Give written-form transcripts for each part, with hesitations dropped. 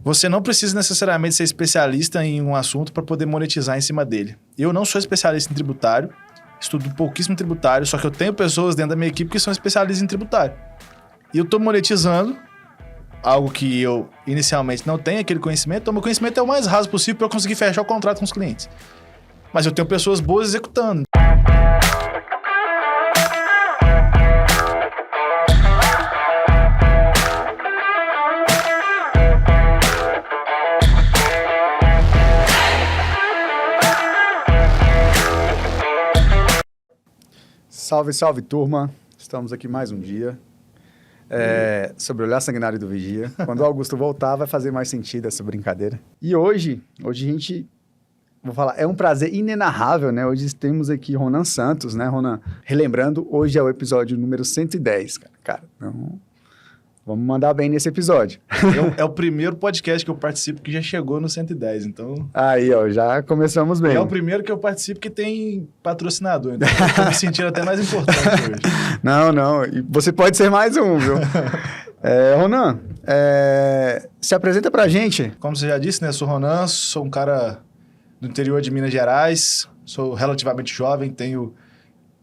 você não precisa necessariamente ser especialista em um assunto para poder monetizar em cima dele. Eu não sou especialista em tributário, estudo pouquíssimo tributário, só que eu tenho pessoas dentro da minha equipe que são especialistas em tributário. E eu estou monetizando algo que eu inicialmente não tenho aquele conhecimento, então meu conhecimento é o mais raso possível para eu conseguir fechar o contrato com os clientes. Mas eu tenho pessoas boas executando. Salve, salve, turma. Estamos aqui mais um dia sobre o olhar sanguinário do vigia. Quando o Augusto voltar, vai fazer mais sentido essa brincadeira. E hoje a gente, vou falar, é um prazer inenarrável, né? Hoje temos aqui Ronan Santos, né, Ronan? Relembrando, hoje é o episódio número 110, cara. Então, vamos mandar bem nesse episódio. É o primeiro podcast que eu participo que já chegou no 110, então... Aí, ó, já começamos bem. É o primeiro que eu participo que tem patrocinador, então eu tô me sentindo até mais importante hoje. Não, e você pode ser mais um, viu? Ronan, se apresenta pra gente. Como você já disse, né, sou Ronan, sou um cara do interior de Minas Gerais, sou relativamente jovem, tenho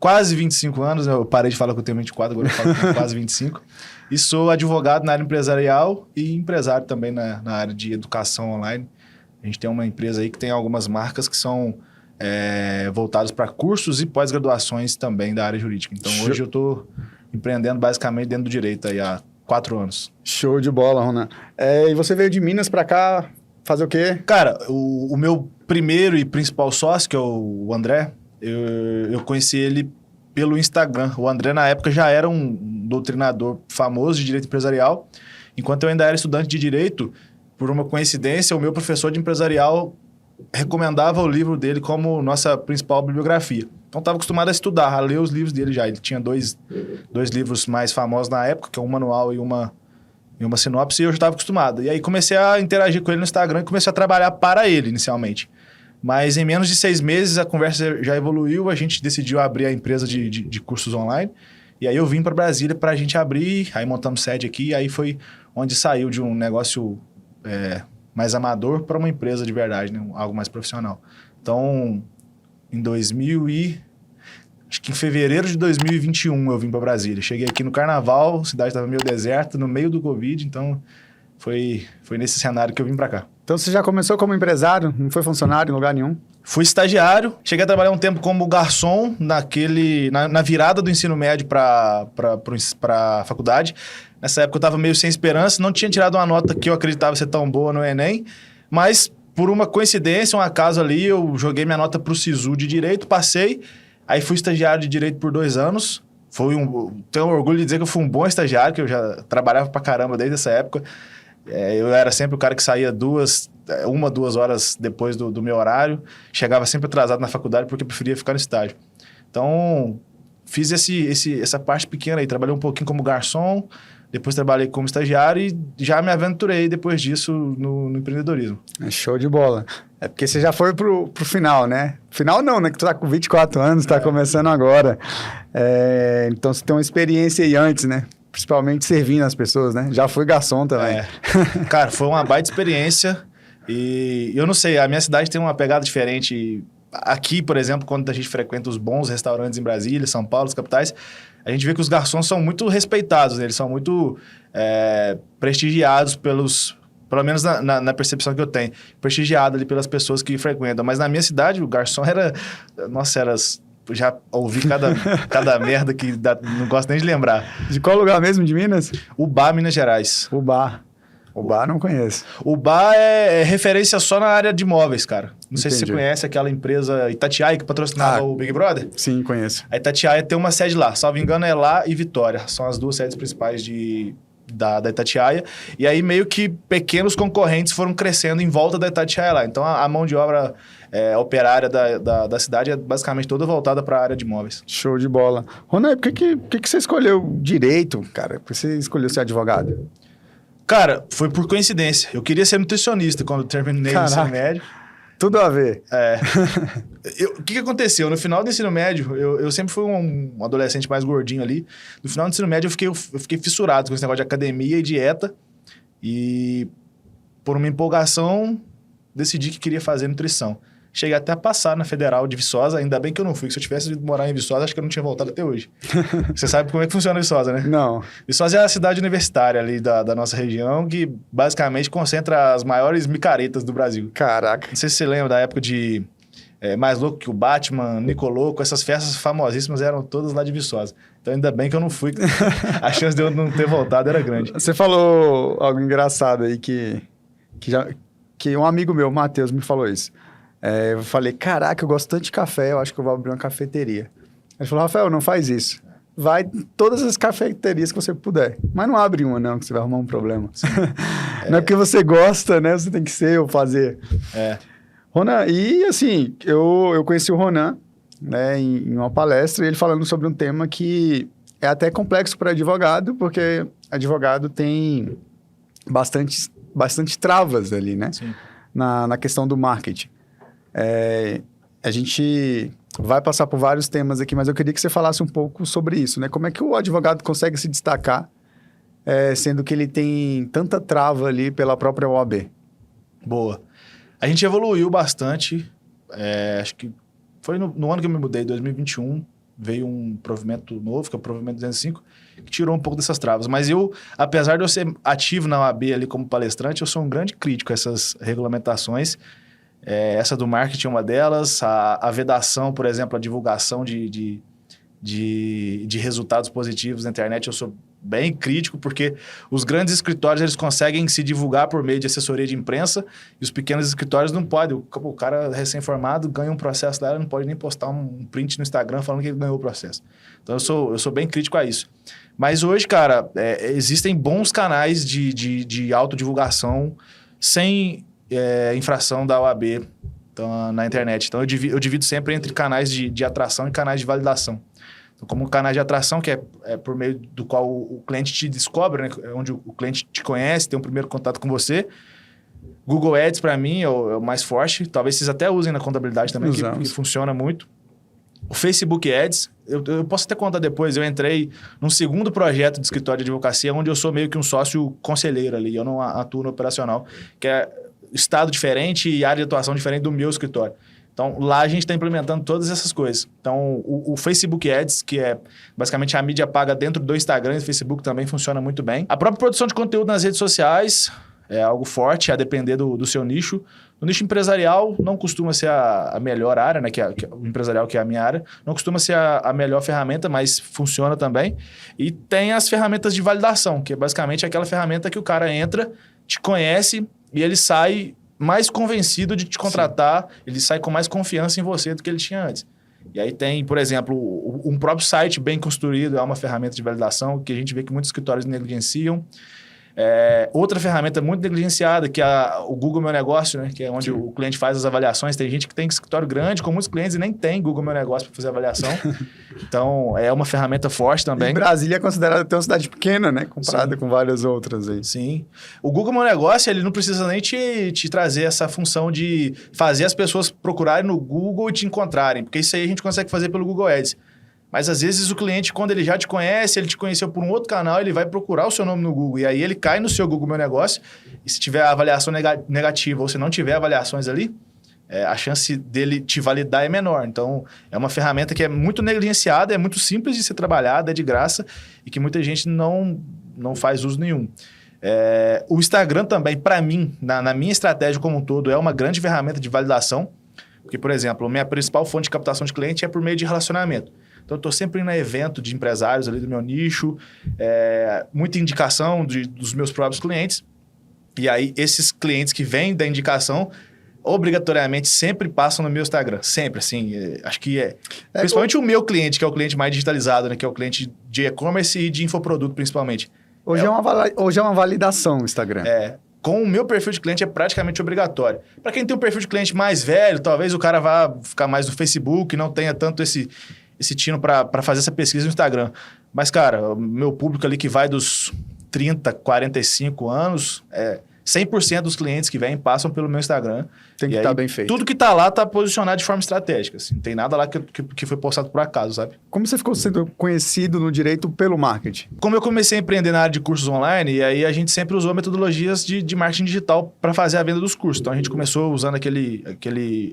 quase 25 anos, eu parei de falar que eu tenho 24, agora eu falo que tenho quase 25. E sou advogado na área empresarial e empresário também na área de educação online. A gente tem uma empresa aí que tem algumas marcas que são voltadas para cursos e pós-graduações também da área jurídica. Então, hoje eu estou empreendendo basicamente dentro do direito aí há 4 anos. Show de bola, Ronan. E você veio de Minas para cá fazer o quê? Cara, o meu primeiro e principal sócio, que é o André, eu conheci ele pelo Instagram. O André, na época, já era um doutrinador famoso de direito empresarial. Enquanto eu ainda era estudante de direito, por uma coincidência, o meu professor de empresarial recomendava o livro dele como nossa principal bibliografia. Então, estava acostumado a estudar, a ler os livros dele já. Ele tinha dois livros mais famosos na época, que é um manual e uma sinopse, e eu já estava acostumado. E aí, comecei a interagir com ele no Instagram e comecei a trabalhar para ele, inicialmente. Mas em menos de 6 meses a conversa já evoluiu, a gente decidiu abrir a empresa de cursos online. E aí eu vim para Brasília para a gente abrir, aí montamos sede aqui, e aí foi onde saiu de um negócio mais amador para uma empresa de verdade, né? Algo mais profissional. Então, acho que em fevereiro de 2021 eu vim para Brasília. Cheguei aqui no Carnaval, a cidade estava meio deserta, no meio do Covid, então foi nesse cenário que eu vim para cá. Então, você já começou como empresário? Não foi funcionário em lugar nenhum? Fui estagiário. Cheguei a trabalhar um tempo como garçom na virada do ensino médio para a faculdade. Nessa época eu estava meio sem esperança. Não tinha tirado uma nota que eu acreditava ser tão boa no Enem. Mas, por uma coincidência, um acaso ali, eu joguei minha nota para o SISU de Direito, passei. Aí fui estagiário de Direito por 2 anos. Tenho orgulho de dizer que eu fui um bom estagiário, que eu já trabalhava pra caramba desde essa época. Eu era sempre o cara que saía 2 horas depois do meu horário. Chegava sempre atrasado na faculdade porque eu preferia ficar no estágio. Então, fiz essa parte pequena aí. Trabalhei um pouquinho como garçom, depois trabalhei como estagiário e já me aventurei depois disso no empreendedorismo. Show de bola. É porque você já foi pro final, né? Final não, né? Que tu tá com 24 anos, tá começando agora. Então, você tem uma experiência aí antes, né? Principalmente servindo as pessoas, né? Já fui garçom também. Cara, foi uma baita experiência. E eu não sei, a minha cidade tem uma pegada diferente. Aqui, por exemplo, quando a gente frequenta os bons restaurantes em Brasília, São Paulo, as capitais, a gente vê que os garçons são muito respeitados, né? Eles são muito prestigiados pelo menos na percepção que eu tenho, prestigiado ali pelas pessoas que frequentam. Mas na minha cidade, o garçom era... Nossa, já ouvi cada merda que não gosto nem de lembrar. De qual lugar mesmo, de Minas? Ubá, Minas Gerais. Ubá não conheço. Ubá é referência só na área de imóveis, cara. Não sei se você Entendi. conhece aquela empresa Itatiaia que patrocinava o Big Brother. Sim, conheço. A Itatiaia tem uma sede lá. Salvo engano, é lá e Vitória. São as 2 sedes principais da Itatiaia. E aí, meio que pequenos concorrentes foram crescendo em volta da Itatiaia lá. Então, a mão de obra operária da cidade é basicamente toda voltada para a área de imóveis. Show de bola. Ronan, por que você escolheu direito, cara? Por que você escolheu ser advogado? Cara, foi por coincidência. Eu queria ser nutricionista quando eu terminei o ensino médio. Tudo a ver. O que aconteceu? No final do ensino médio, eu sempre fui um adolescente mais gordinho ali. No final do ensino médio, eu fiquei fissurado com esse negócio de academia e dieta. E por uma empolgação, decidi que queria fazer nutrição. Cheguei até a passar na Federal de Viçosa, ainda bem que eu não fui. Se eu tivesse ido morar em Viçosa, acho que eu não tinha voltado até hoje. Você sabe como é que funciona Viçosa, né? Não. Viçosa é a cidade universitária ali da nossa região, que basicamente concentra as maiores micaretas do Brasil. Caraca. Não sei se você lembra da época de Mais Louco que o Batman, Nicoloco, essas festas famosíssimas eram todas lá de Viçosa. Então ainda bem que eu não fui, a chance de eu não ter voltado era grande. Você falou algo engraçado aí que um amigo meu, Matheus, me falou isso. Eu falei, caraca, eu gosto tanto de café, eu acho que eu vou abrir uma cafeteria. Ele falou, Rafael, não faz isso. Vai em todas as cafeterias que você puder. Mas não abre uma, não, que você vai arrumar um problema. Não é porque você gosta, né? Você tem que ser ou fazer. Ronan, e assim, eu conheci o Ronan, né, em uma palestra, e ele falando sobre um tema que é até complexo para advogado, porque advogado tem bastante travas ali, né? Sim. Na questão do marketing. A gente vai passar por vários temas aqui, mas eu queria que você falasse um pouco sobre isso, né? Como é que o advogado consegue se destacar, sendo que ele tem tanta trava ali pela própria OAB? Boa. A gente evoluiu bastante, acho que foi no ano que eu me mudei, 2021, veio um provimento novo, que é o provimento 205, que tirou um pouco dessas travas. Mas eu, apesar de eu ser ativo na OAB ali como palestrante, eu sou um grande crítico a essas regulamentações. Essa do marketing é uma delas, a vedação, por exemplo, a divulgação de resultados positivos na internet, eu sou bem crítico, porque os grandes escritórios eles conseguem se divulgar por meio de assessoria de imprensa e os pequenos escritórios não podem. O cara recém-formado ganha um processo lá, não pode nem postar um print no Instagram falando que ele ganhou o processo. Então eu sou bem crítico a isso. Mas hoje, cara, existem bons canais de autodivulgação sem infração da OAB na internet. Então, eu divido sempre entre canais de atração e canais de validação. Então, como o canal de atração, que é por meio do qual o cliente te descobre, né? Onde o cliente te conhece, tem um primeiro contato com você. Google Ads, para mim, é o mais forte. Talvez vocês até usem na contabilidade também, que funciona muito. O Facebook Ads, eu posso até contar depois, eu entrei num segundo projeto de escritório de advocacia, onde eu sou meio que um sócio conselheiro ali, eu não atuo no operacional, que é estado diferente e área de atuação diferente do meu escritório. Então, lá a gente está implementando todas essas coisas. Então, o Facebook Ads, que é basicamente a mídia paga dentro do Instagram e do Facebook, também funciona muito bem. A própria produção de conteúdo nas redes sociais é algo forte, a depender do seu nicho. No nicho empresarial, não costuma ser a melhor área, né? O empresarial, que é a minha área, não costuma ser a melhor ferramenta, mas funciona também. E tem as ferramentas de validação, que é basicamente aquela ferramenta que o cara entra, te conhece e ele sai mais convencido de te contratar, ele sai com mais confiança em você do que ele tinha antes. E aí tem, por exemplo, um próprio site bem construído, é uma ferramenta de validação que a gente vê que muitos escritórios negligenciam. Outra ferramenta muito negligenciada, que é o Google Meu Negócio, né? Que é onde o cliente faz as avaliações. Tem gente que tem escritório grande, com muitos clientes, e nem tem Google Meu Negócio para fazer avaliação. Então, é uma ferramenta forte também. E Brasília é considerada até uma cidade pequena, né? Comparada com várias outras aí. Sim. O Google Meu Negócio, ele não precisa nem te trazer essa função de fazer as pessoas procurarem no Google e te encontrarem, porque isso aí a gente consegue fazer pelo Google Ads. Mas, às vezes, o cliente, quando ele já te conhece, ele te conheceu por um outro canal, ele vai procurar o seu nome no Google. E aí, ele cai no seu Google Meu Negócio. E se tiver avaliação negativa ou se não tiver avaliações ali, a chance dele te validar é menor. Então, é uma ferramenta que é muito negligenciada, é muito simples de ser trabalhada, é de graça e que muita gente não faz uso nenhum. O Instagram também, para mim, na minha estratégia como um todo, é uma grande ferramenta de validação. Porque, por exemplo, a minha principal fonte de captação de cliente é por meio de relacionamento. Então, eu estou sempre indo a evento de empresários ali do meu nicho, muita indicação dos meus próprios clientes. E aí, esses clientes que vêm da indicação, obrigatoriamente, sempre passam no meu Instagram. Sempre, assim. Acho que principalmente o meu cliente, que é o cliente mais digitalizado, né? Que é o cliente de e-commerce e de infoproduto, principalmente. Hoje é uma validação o Instagram. Com o meu perfil de cliente é praticamente obrigatório. Para quem tem um perfil de cliente mais velho, talvez o cara vá ficar mais no Facebook, não tenha tanto esse tino para fazer essa pesquisa no Instagram. Mas, cara, o meu público ali que vai dos 30, 45 anos, 100% dos clientes que vêm passam pelo meu Instagram. Tem que E estar aí, bem feito. Tudo que tá lá tá posicionado de forma estratégica. Assim. Não tem nada lá que foi postado por acaso, sabe? Como você ficou sendo conhecido no direito pelo marketing? Como eu comecei a empreender na área de cursos online, e aí a gente sempre usou metodologias de marketing digital para fazer a venda dos cursos. Então a gente começou usando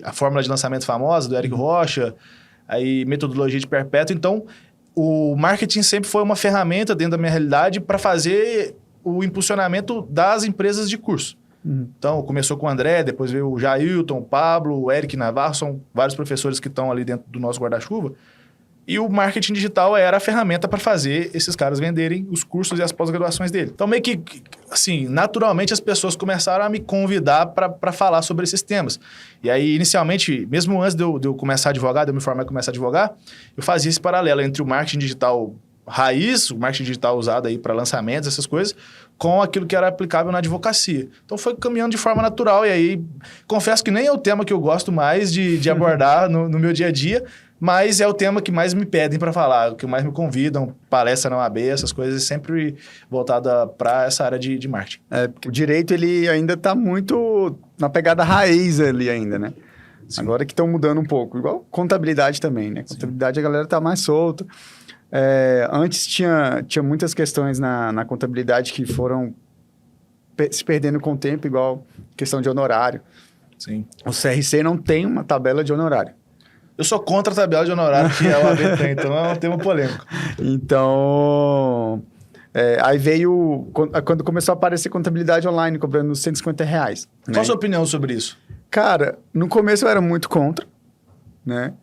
a fórmula de lançamento famosa do Eric Rocha, aí metodologia de perpétuo. Então o marketing sempre foi uma ferramenta dentro da minha realidade para fazer o impulsionamento das empresas de curso. Então, começou com o André, depois veio o Jailton, o Pablo, o Eric Navarro, são vários professores que estão ali dentro do nosso guarda-chuva. E o marketing digital era a ferramenta para fazer esses caras venderem os cursos e as pós-graduações dele. Então, meio que, assim, naturalmente as pessoas começaram a me convidar para falar sobre esses temas. E aí, inicialmente, mesmo antes de eu começar a advogar, de eu me formar e começar a advogar, eu fazia esse paralelo entre o marketing digital raiz, o marketing digital usado aí para lançamentos, essas coisas, com aquilo que era aplicável na advocacia. Então foi caminhando de forma natural e aí confesso que nem é o tema que eu gosto mais de abordar no meu dia a dia, mas é o tema que mais me pedem para falar, o que mais me convidam, palestra na OAB, essas coisas, sempre voltada para essa área de marketing. O direito, ele ainda está muito na pegada raiz ali ainda, né? Sim. Agora que estão mudando um pouco, igual contabilidade também, né? Contabilidade a galera tá mais solta. Antes tinha muitas questões na contabilidade que foram se perdendo com o tempo, igual questão de honorário. Sim. O CRC não tem uma tabela de honorário. Eu sou contra a tabela de honorário que a OAB tem, então é um tema polêmico. Então, aí veio, quando começou a aparecer contabilidade online, cobrando R$150. Qual né? a sua opinião sobre isso? Cara, no começo eu era muito contra, né?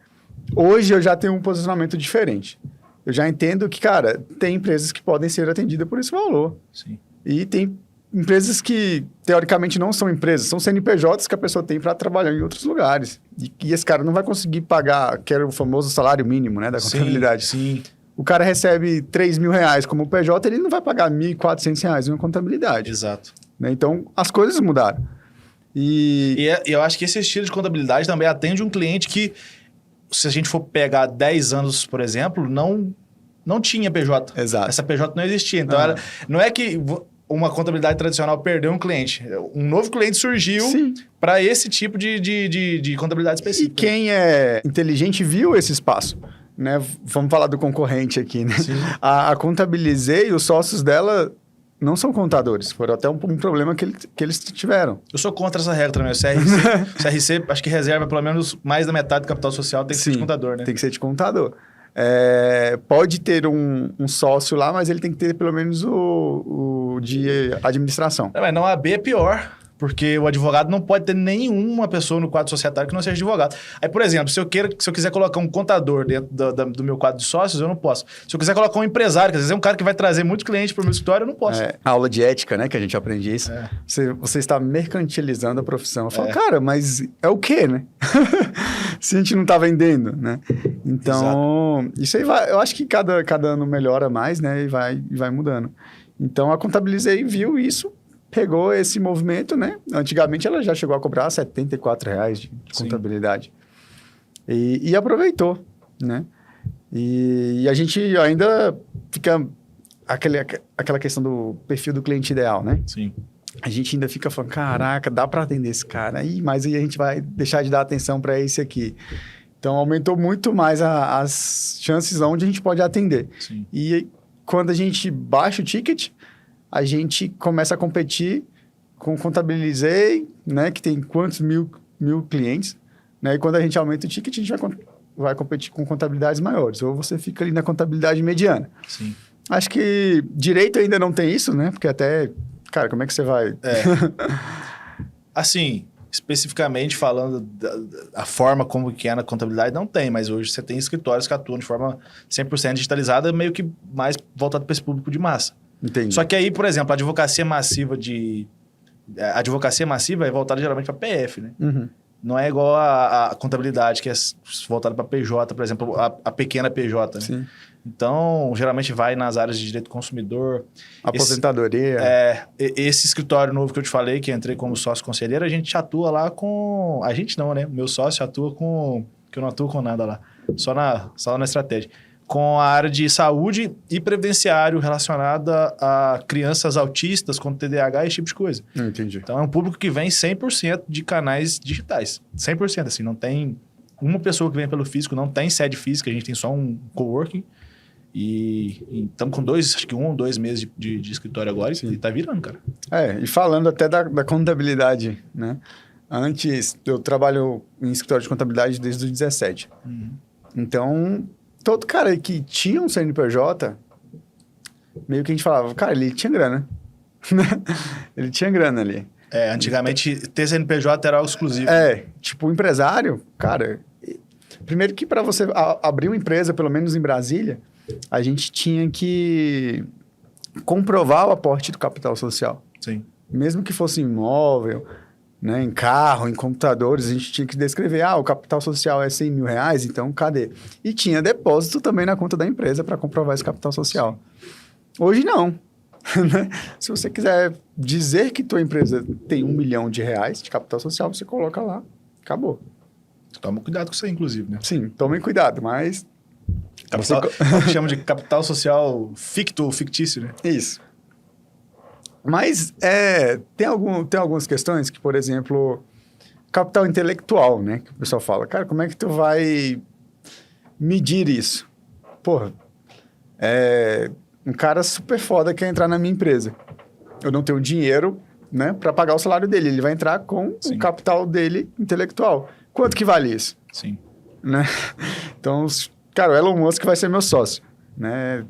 Hoje eu já tenho um posicionamento diferente. Eu já entendo que, cara, tem empresas que podem ser atendidas por esse valor. Sim. E tem empresas que, teoricamente, não são empresas, são CNPJs que a pessoa tem para trabalhar em outros lugares. E esse cara não vai conseguir pagar, que era o famoso salário mínimo, né, da contabilidade. Sim. O cara recebe R$3.000 como PJ, ele não vai pagar R$1.400 em uma contabilidade. Exato. Né? Então, as coisas mudaram. E eu acho que esse estilo de contabilidade também atende um cliente que, se a gente for pegar 10 anos, por exemplo, não tinha PJ. Exato. Essa PJ não existia. Então, não é que uma contabilidade tradicional perdeu um cliente. Um novo cliente surgiu para esse tipo de contabilidade específica. E quem é inteligente viu esse espaço. Né? Vamos falar do concorrente aqui. Né? A Contabilizei, os sócios dela não são contadores. Foram até um problema que eles tiveram. Eu sou contra essa regra também. O CRC, acho que reserva pelo menos mais da metade do capital social, tem que ser de contador, né? Tem que ser de contador. Pode ter um sócio lá, mas ele tem que ter pelo menos o de administração. Mas na OAB é pior, porque o advogado não pode ter nenhuma pessoa no quadro societário que não seja advogado. Aí, por exemplo, se eu quiser colocar um contador dentro do meu quadro de sócios, eu não posso. Se eu quiser colocar um empresário, que às vezes é um cara que vai trazer muito cliente para o meu escritório, eu não posso. A aula de ética, né, que a gente aprende isso. Você está mercantilizando a profissão. Eu falo, cara, mas é o quê, né? Se a gente não está vendendo, né? Então, exato. Isso aí eu acho que cada ano melhora mais, né? E vai mudando. Então, a Contabilizei viu isso, pegou esse movimento, né? Antigamente, ela já chegou a cobrar R$74 de contabilidade. E aproveitou, né? E a gente ainda fica... Aquela questão do perfil do cliente ideal, né? Sim. A gente ainda fica falando, caraca, dá para atender esse cara. Mas aí a gente vai deixar de dar atenção para esse aqui. Então, aumentou muito mais as chances onde a gente pode atender. Sim. E quando a gente baixa o ticket, a gente começa a competir com Contabilizei, né? Que tem quantos mil clientes. Né? E quando a gente aumenta o ticket, a gente vai competir com contabilidades maiores. Ou você fica ali na contabilidade mediana. Sim. Acho que direito ainda não tem isso, né? Porque até... Cara, como é que você vai... Assim, especificamente falando da forma como que é na contabilidade, não tem. Mas hoje você tem escritórios que atuam de forma 100% digitalizada, meio que mais voltado para esse público de massa. Entendi. Só que aí, por exemplo, a advocacia massiva A advocacia massiva é voltada geralmente para PF, né? Uhum. Não é igual a contabilidade, que é voltada para PJ, por exemplo, a pequena PJ, né? Sim. Então, geralmente vai nas áreas de direito do consumidor. Aposentadoria. Esse escritório novo que eu te falei, que eu entrei como sócio conselheiro, a gente atua lá com... A gente não, né? Meu sócio atua com... Que eu não atuo com nada lá. Só na estratégia. com a área de saúde e previdenciário relacionada a crianças autistas com TDAH e esse tipo de coisa. Entendi. Então, é um público que vem 100% de canais digitais. 100%, assim, não tem uma pessoa que vem pelo físico, não tem sede física, a gente tem só um coworking. E estamos com acho que 1 ou 2 meses de escritório agora e tá virando, cara. E falando até da contabilidade, né? Antes, eu trabalho em escritório de contabilidade desde os 17. Então, todo cara que tinha um CNPJ, meio que a gente falava, cara, ele tinha grana. Ele tinha grana ali. Antigamente, ter CNPJ era algo exclusivo. Tipo, o empresário, cara... Primeiro que para você abrir uma empresa, pelo menos em Brasília, a gente tinha que comprovar o aporte do capital social. Sim. Mesmo que fosse imóvel, né, em carro, em computadores, a gente tinha que descrever, o capital social é 100 mil reais, então cadê? E tinha depósito também na conta da empresa para comprovar esse capital social. Hoje não. Se você quiser dizer que tua empresa tem 1 milhão de reais de capital social, você coloca lá, acabou. Toma cuidado com isso aí, inclusive, né? Sim, tomem cuidado, mas... Capital, que chama de capital social ficto ou fictício, né? Isso. Mas tem algumas questões que, por exemplo, capital intelectual, né? Que o pessoal fala, cara, como é que tu vai medir isso? Porra, um cara super foda quer entrar na minha empresa. Eu não tenho dinheiro, né, para pagar o salário dele. Ele vai entrar com o capital dele intelectual. Quanto que vale isso? Sim. Né? Então, cara, o Elon Musk vai ser meu sócio, né?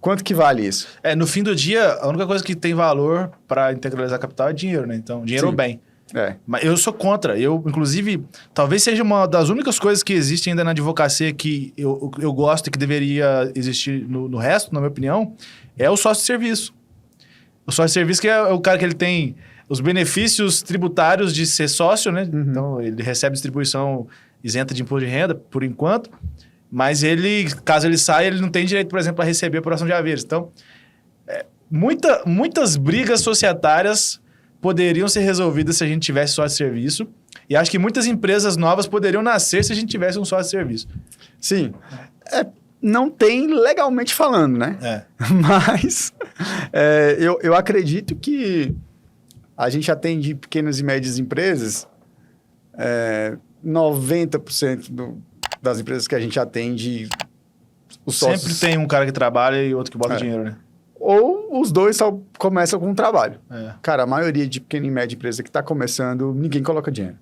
Quanto que vale isso? No fim do dia, a única coisa que tem valor para integralizar capital é dinheiro, né? Então, dinheiro ou bem. Mas eu sou contra. Eu, inclusive, talvez seja uma das únicas coisas que existe ainda na advocacia que eu gosto e que deveria existir no resto, na minha opinião, é o sócio de serviço. O sócio de serviço que é o cara que ele tem os benefícios tributários de ser sócio, né? Então, ele recebe distribuição isenta de imposto de renda, por enquanto, mas ele, caso ele saia, ele não tem direito, por exemplo, a receber a apuração de haveres. Então, muitas brigas societárias poderiam ser resolvidas se a gente tivesse sócio de serviço, e acho que muitas empresas novas poderiam nascer se a gente tivesse um sócio de serviço. Sim. Não tem legalmente falando, né? Mas eu acredito que a gente atende pequenas e médias empresas, 90% das empresas que a gente atende, os sócios... Sempre tem um cara que trabalha e outro que bota dinheiro, né? Ou os dois só começam com um trabalho. Cara, a maioria de pequena e média empresa que está começando, ninguém coloca dinheiro.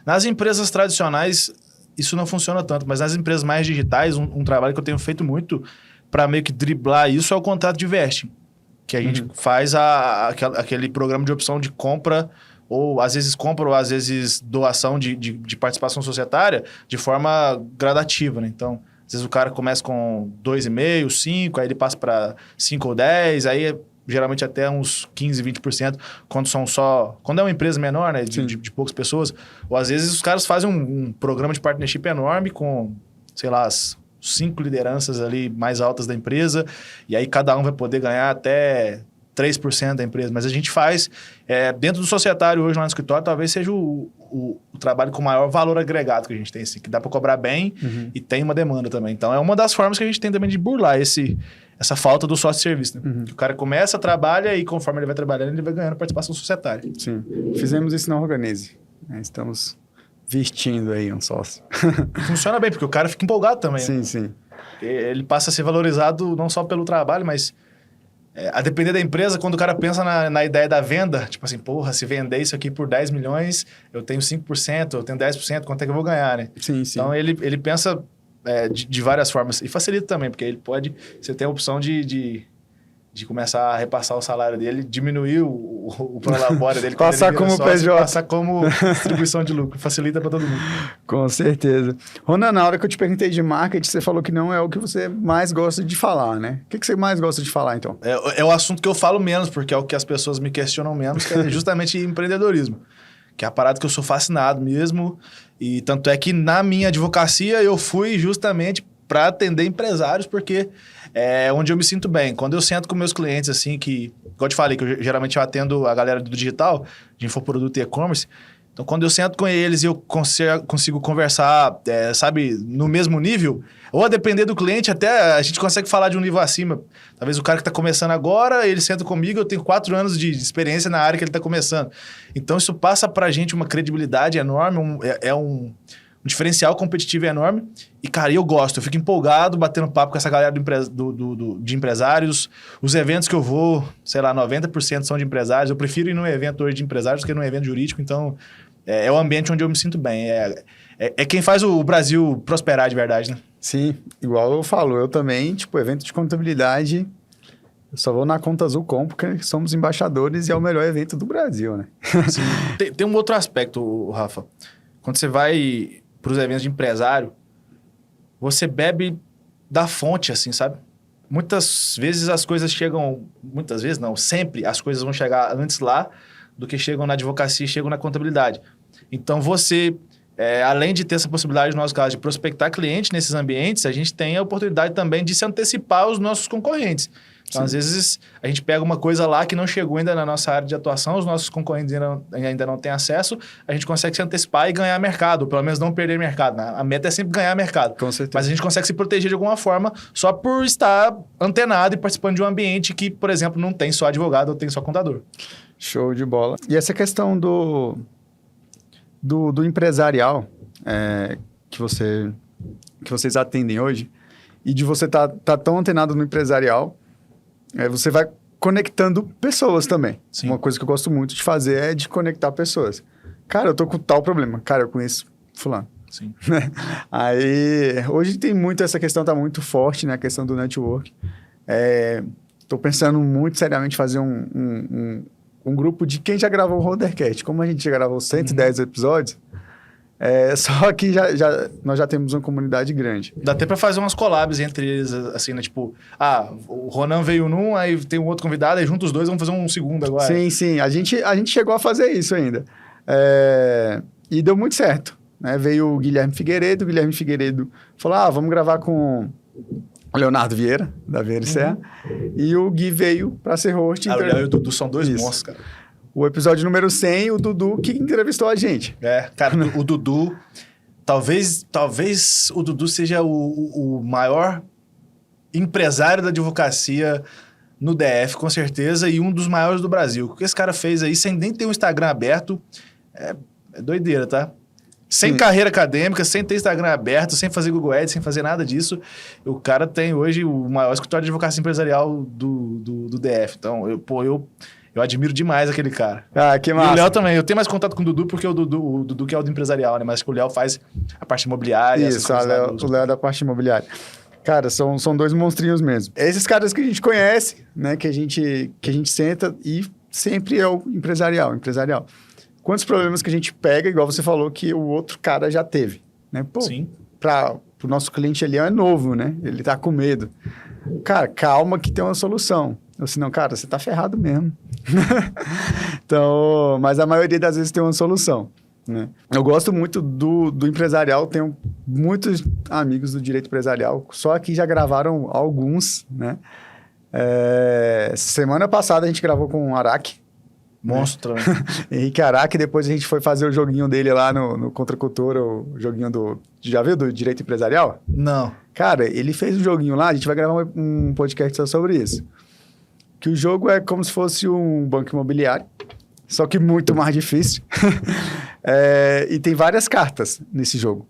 Nas empresas tradicionais, isso não funciona tanto, mas nas empresas mais digitais, um trabalho que eu tenho feito muito para meio que driblar isso é o contrato de vesting, que a gente faz aquele programa de opção de compra, ou às vezes compra, ou às vezes doação de participação societária de forma gradativa, né? Então, às vezes o cara começa com 2,5%, 5%, aí ele passa para 5 ou 10%, aí geralmente até uns 15%, 20%, quando é uma empresa menor, né, de poucas pessoas, ou às vezes os caras fazem um programa de partnership enorme com, sei lá, as 5 lideranças ali mais altas da empresa, e aí cada um vai poder ganhar até 3% da empresa, mas a gente faz, dentro do societário hoje lá no escritório, talvez seja o trabalho com maior valor agregado que a gente tem, assim, que dá para cobrar bem e tem uma demanda também. Então, é uma das formas que a gente tem também de burlar essa falta do sócio de serviço, né? O cara começa, trabalha e conforme ele vai trabalhando, ele vai ganhando participação societária. Sim. Fizemos isso na Organize. Estamos vestindo aí um sócio. Funciona bem, porque o cara fica empolgado também. Sim, né? sim. Ele passa a ser valorizado não só pelo trabalho, mas a depender da empresa, quando o cara pensa na ideia da venda, tipo assim, porra, se vender isso aqui por 10 milhões, eu tenho 5%, eu tenho 10%, quanto é que eu vou ganhar, né? Sim, sim. Então, ele pensa de várias formas. E facilita também, porque você tem a opção de começar a repassar o salário dele, diminuir o prolabore dele. Passar como PJ. Passar como distribuição de lucro. Facilita para todo mundo. Com certeza. Ronan, na hora que eu te perguntei de marketing, você falou que não é o que você mais gosta de falar, né? O que você mais gosta de falar, então? É o assunto que eu falo menos, porque é o que as pessoas me questionam menos, que é justamente empreendedorismo. Que é a parada que eu sou fascinado mesmo. E tanto é que na minha advocacia eu fui justamente para atender empresários, porque é onde eu me sinto bem. Quando eu sento com meus clientes, assim, igual eu te falei, que geralmente eu atendo a galera do digital, de infoproduto e e-commerce, Então, quando eu sento com eles e eu consigo conversar, sabe, no mesmo nível, ou a depender do cliente, até a gente consegue falar de um nível acima. Talvez o cara que está começando agora, ele senta comigo, eu tenho 4 anos de experiência na área que ele está começando. Então, isso passa para a gente uma credibilidade enorme, um diferencial competitivo enorme. E, cara, eu gosto, eu fico empolgado batendo papo com essa galera de empresários. Os eventos que eu vou, sei lá, 90% são de empresários. Eu prefiro ir num evento hoje de empresários do que num evento jurídico. Então, é o ambiente onde eu me sinto bem. É quem faz o Brasil prosperar de verdade, né? Sim, igual eu falo, eu também, tipo, evento de contabilidade, eu só vou na Conta Azul Com, porque somos embaixadores e é o melhor evento do Brasil, né? Sim. Tem um outro aspecto, Rafa. Quando você vai para os eventos de empresário, você bebe da fonte, assim, sabe? Muitas vezes as coisas chegam... Muitas vezes não, sempre as coisas vão chegar antes lá do que chegam na advocacia e chegam na contabilidade. Então, você, além de ter essa possibilidade, no nosso caso, de prospectar cliente nesses ambientes, a gente tem a oportunidade também de se antecipar aos nossos concorrentes. Então, às vezes, a gente pega uma coisa lá que não chegou ainda na nossa área de atuação, os nossos concorrentes ainda não têm acesso, a gente consegue se antecipar e ganhar mercado, ou pelo menos não perder mercado, né? A meta é sempre ganhar mercado. Com certeza. Mas a gente consegue se proteger de alguma forma só por estar antenado e participando de um ambiente que, por exemplo, não tem só advogado ou tem só contador. Show de bola. E essa questão do empresarial que vocês atendem hoje, e de você tá tão antenado no empresarial, você vai conectando pessoas também. Sim. Uma coisa que eu gosto muito de fazer é de conectar pessoas. Cara, eu tô com tal problema. Cara, eu conheço fulano. Sim. Aí, hoje tem muito essa questão, tá muito forte, né? A questão do network. Tô pensando muito seriamente em fazer um grupo de quem já gravou o Rodercast. Como a gente já gravou 110 episódios, só que nós já temos uma comunidade grande. Dá até pra fazer umas collabs entre eles, assim, né? Tipo, o Ronan veio num, aí tem um outro convidado, aí junto os dois vamos fazer um segundo agora. Sim. A gente chegou a fazer isso ainda. E deu muito certo, né? Veio o Guilherme Figueiredo falou, vamos gravar com o Leonardo Vieira, da Vieira e Serra, e o Gui veio pra ser host. O Léo e o Dudu são dois monstros, cara. O episódio número 100, o Dudu que entrevistou a gente. Cara, o Dudu... Talvez o Dudu seja o maior empresário da advocacia no DF, com certeza, e um dos maiores do Brasil. O que esse cara fez aí, sem nem ter um Instagram aberto, é doideira, tá? Sem carreira acadêmica, sem ter Instagram aberto, sem fazer Google Ads, sem fazer nada disso. O cara tem hoje o maior escritório de advocacia empresarial do DF. Então, eu admiro demais aquele cara. Que massa. E o Léo também. Eu tenho mais contato com o Dudu, porque o Dudu que é o do empresarial, né? Mas o Léo faz a parte imobiliária. Isso, o Léo é da parte imobiliária. Cara, são dois monstrinhos mesmo. Esses caras que a gente conhece, né? Que a gente senta e sempre é o empresarial. Quantos problemas que a gente pega, igual você falou, que o outro cara já teve, né? Pô, sim. Pro nosso cliente ali é novo, né? Ele tá com medo. Cara, calma que tem uma solução. Eu disse, não, cara, você tá ferrado mesmo. Então, mas a maioria das vezes tem uma solução, né? Eu gosto muito do empresarial, tenho muitos amigos do direito empresarial, só aqui já gravaram alguns, né? Semana passada a gente gravou com o Araque. Monstro, né? Henrique Araque, depois a gente foi fazer o joguinho dele lá no Contra Cultura, o joguinho já viu do direito empresarial? Não. Cara, ele fez um joguinho lá, a gente vai gravar um podcast só sobre isso. Que o jogo é como se fosse um banco imobiliário, só que muito mais difícil. E tem várias cartas nesse jogo.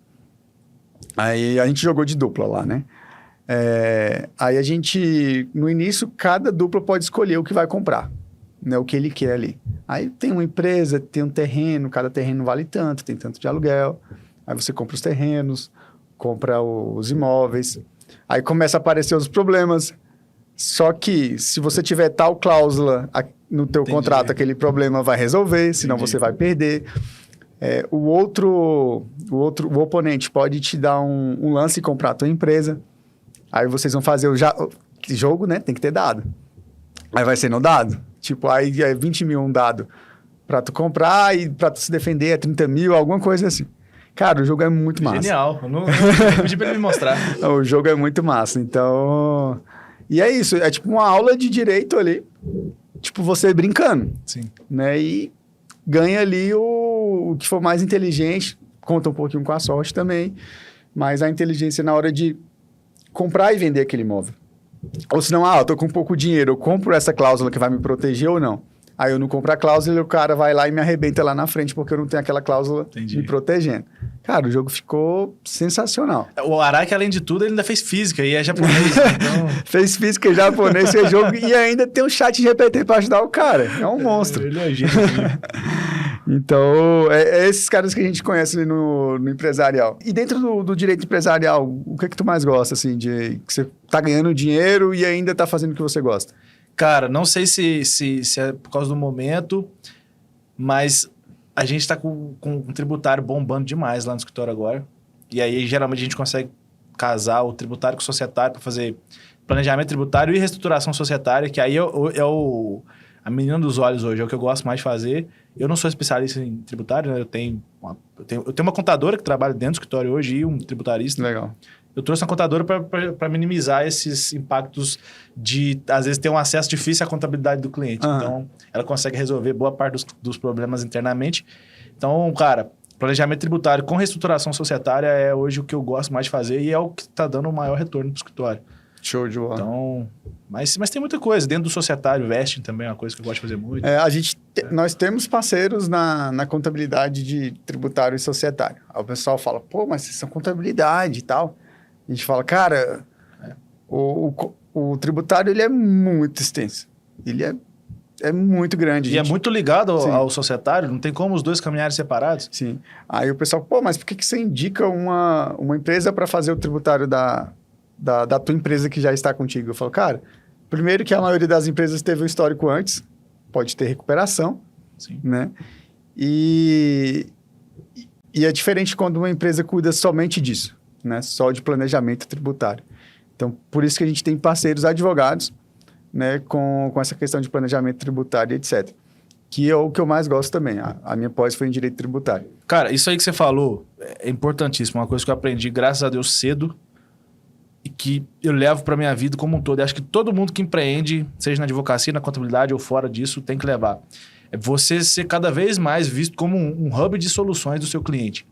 Aí a gente jogou de dupla lá, né? Aí a gente, no início, cada dupla pode escolher o que vai comprar, né? O que ele quer ali. Aí tem uma empresa, tem um terreno, cada terreno vale tanto, tem tanto de aluguel. Aí você compra os terrenos, compra os imóveis. Aí começa a aparecer os problemas. Só que se você tiver tal cláusula no teu contrato, aquele problema vai resolver, senão você vai perder. O oponente pode te dar um lance e comprar a tua empresa. Aí vocês vão fazer o jogo, né? Tem que ter dado. Aí vai ser no dado. Tipo, aí é 20 mil um dado pra tu comprar e pra tu se defender é 30 mil, alguma coisa assim. Cara, o jogo é muito massa. Genial. Eu não pedi pra ele me mostrar. O jogo é muito massa. Então... E é isso. É tipo uma aula de direito ali. Tipo, você brincando. Sim. Né? E ganha ali o que for mais inteligente, conta um pouquinho com a sorte também, mas a inteligência na hora de comprar e vender aquele imóvel. Ou senão, eu tô com pouco dinheiro, eu compro essa cláusula que vai me proteger ou não. Aí eu não compro a cláusula e o cara vai lá e me arrebenta lá na frente porque eu não tenho aquela cláusula me protegendo. Cara, o jogo ficou sensacional. O Araki, além de tudo, ele ainda fez física e é japonês. Então... Fez física japonês, fez jogo e ainda tem um chat GPT para ajudar o cara. É um monstro. Ele é gênio. Então, é esses caras que a gente conhece ali no empresarial. E dentro do direito empresarial, o que tu mais gosta, assim, de que você tá ganhando dinheiro e ainda tá fazendo o que você gosta? Cara, não sei se é por causa do momento, mas a gente está com um tributário bombando demais lá no escritório agora. E aí, geralmente, a gente consegue casar o tributário com o societário para fazer planejamento tributário e reestruturação societária, que aí é a menina dos olhos hoje, é o que eu gosto mais de fazer. Eu não sou especialista em tributário, né? Eu tenho uma contadora que trabalha dentro do escritório hoje e um tributarista. Legal. Eu trouxe uma contadora para minimizar esses impactos de, às vezes, ter um acesso difícil à contabilidade do cliente. Então, ela consegue resolver boa parte dos problemas internamente. Então, cara, planejamento tributário com reestruturação societária é hoje o que eu gosto mais de fazer e é o que está dando o maior retorno para o escritório. Show de bola. Então, mas tem muita coisa. Dentro do societário, vesting também é uma coisa que eu gosto de fazer muito. Nós temos parceiros na contabilidade de tributário e societário. Aí o pessoal fala, pô, mas vocês são contabilidade e tal. A gente fala, cara, o tributário ele é muito extenso. Ele é muito grande. E é muito ligado ao societário, não tem como os dois caminharem separados. Sim. Aí o pessoal, pô, mas por que você indica uma empresa para fazer o tributário da tua empresa que já está contigo? Eu falo, cara, primeiro que a maioria das empresas teve um histórico antes, pode ter recuperação, Sim. né? E é diferente quando uma empresa cuida somente disso, né? Só de planejamento tributário. Então, por isso que a gente tem parceiros advogados, né? Com essa questão de planejamento tributário, etc. Que é o que eu mais gosto também. A minha pós foi em direito tributário. Cara, isso aí que você falou é importantíssimo. Uma coisa que eu aprendi, graças a Deus, cedo e que eu levo para minha vida como um todo. Eu acho que todo mundo que empreende, seja na advocacia, na contabilidade ou fora disso, tem que levar. É você ser cada vez mais visto como um hub de soluções do seu cliente.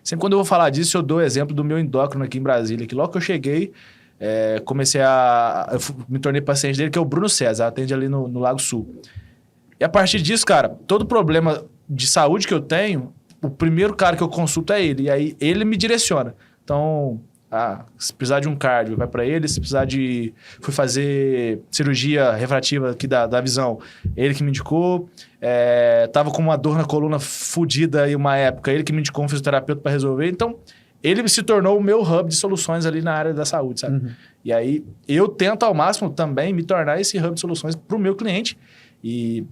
Sempre quando eu vou falar disso, eu dou o exemplo do meu endócrino aqui em Brasília, que logo que eu cheguei, eu me tornei paciente dele, que é o Bruno César, atende ali no Lago Sul. E a partir disso, cara, todo problema de saúde que eu tenho, o primeiro cara que eu consulto é ele. E aí ele me direciona. Então, se precisar de um cardio, vai para ele. Se precisar fui fazer cirurgia refrativa aqui da visão, ele que me indicou. Tava com uma dor na coluna fodida aí uma época, ele que me indicou um fisioterapeuta para resolver. Então, ele se tornou o meu hub de soluções ali na área da saúde, sabe? Uhum. E aí, eu tento ao máximo também me tornar esse hub de soluções para o meu cliente e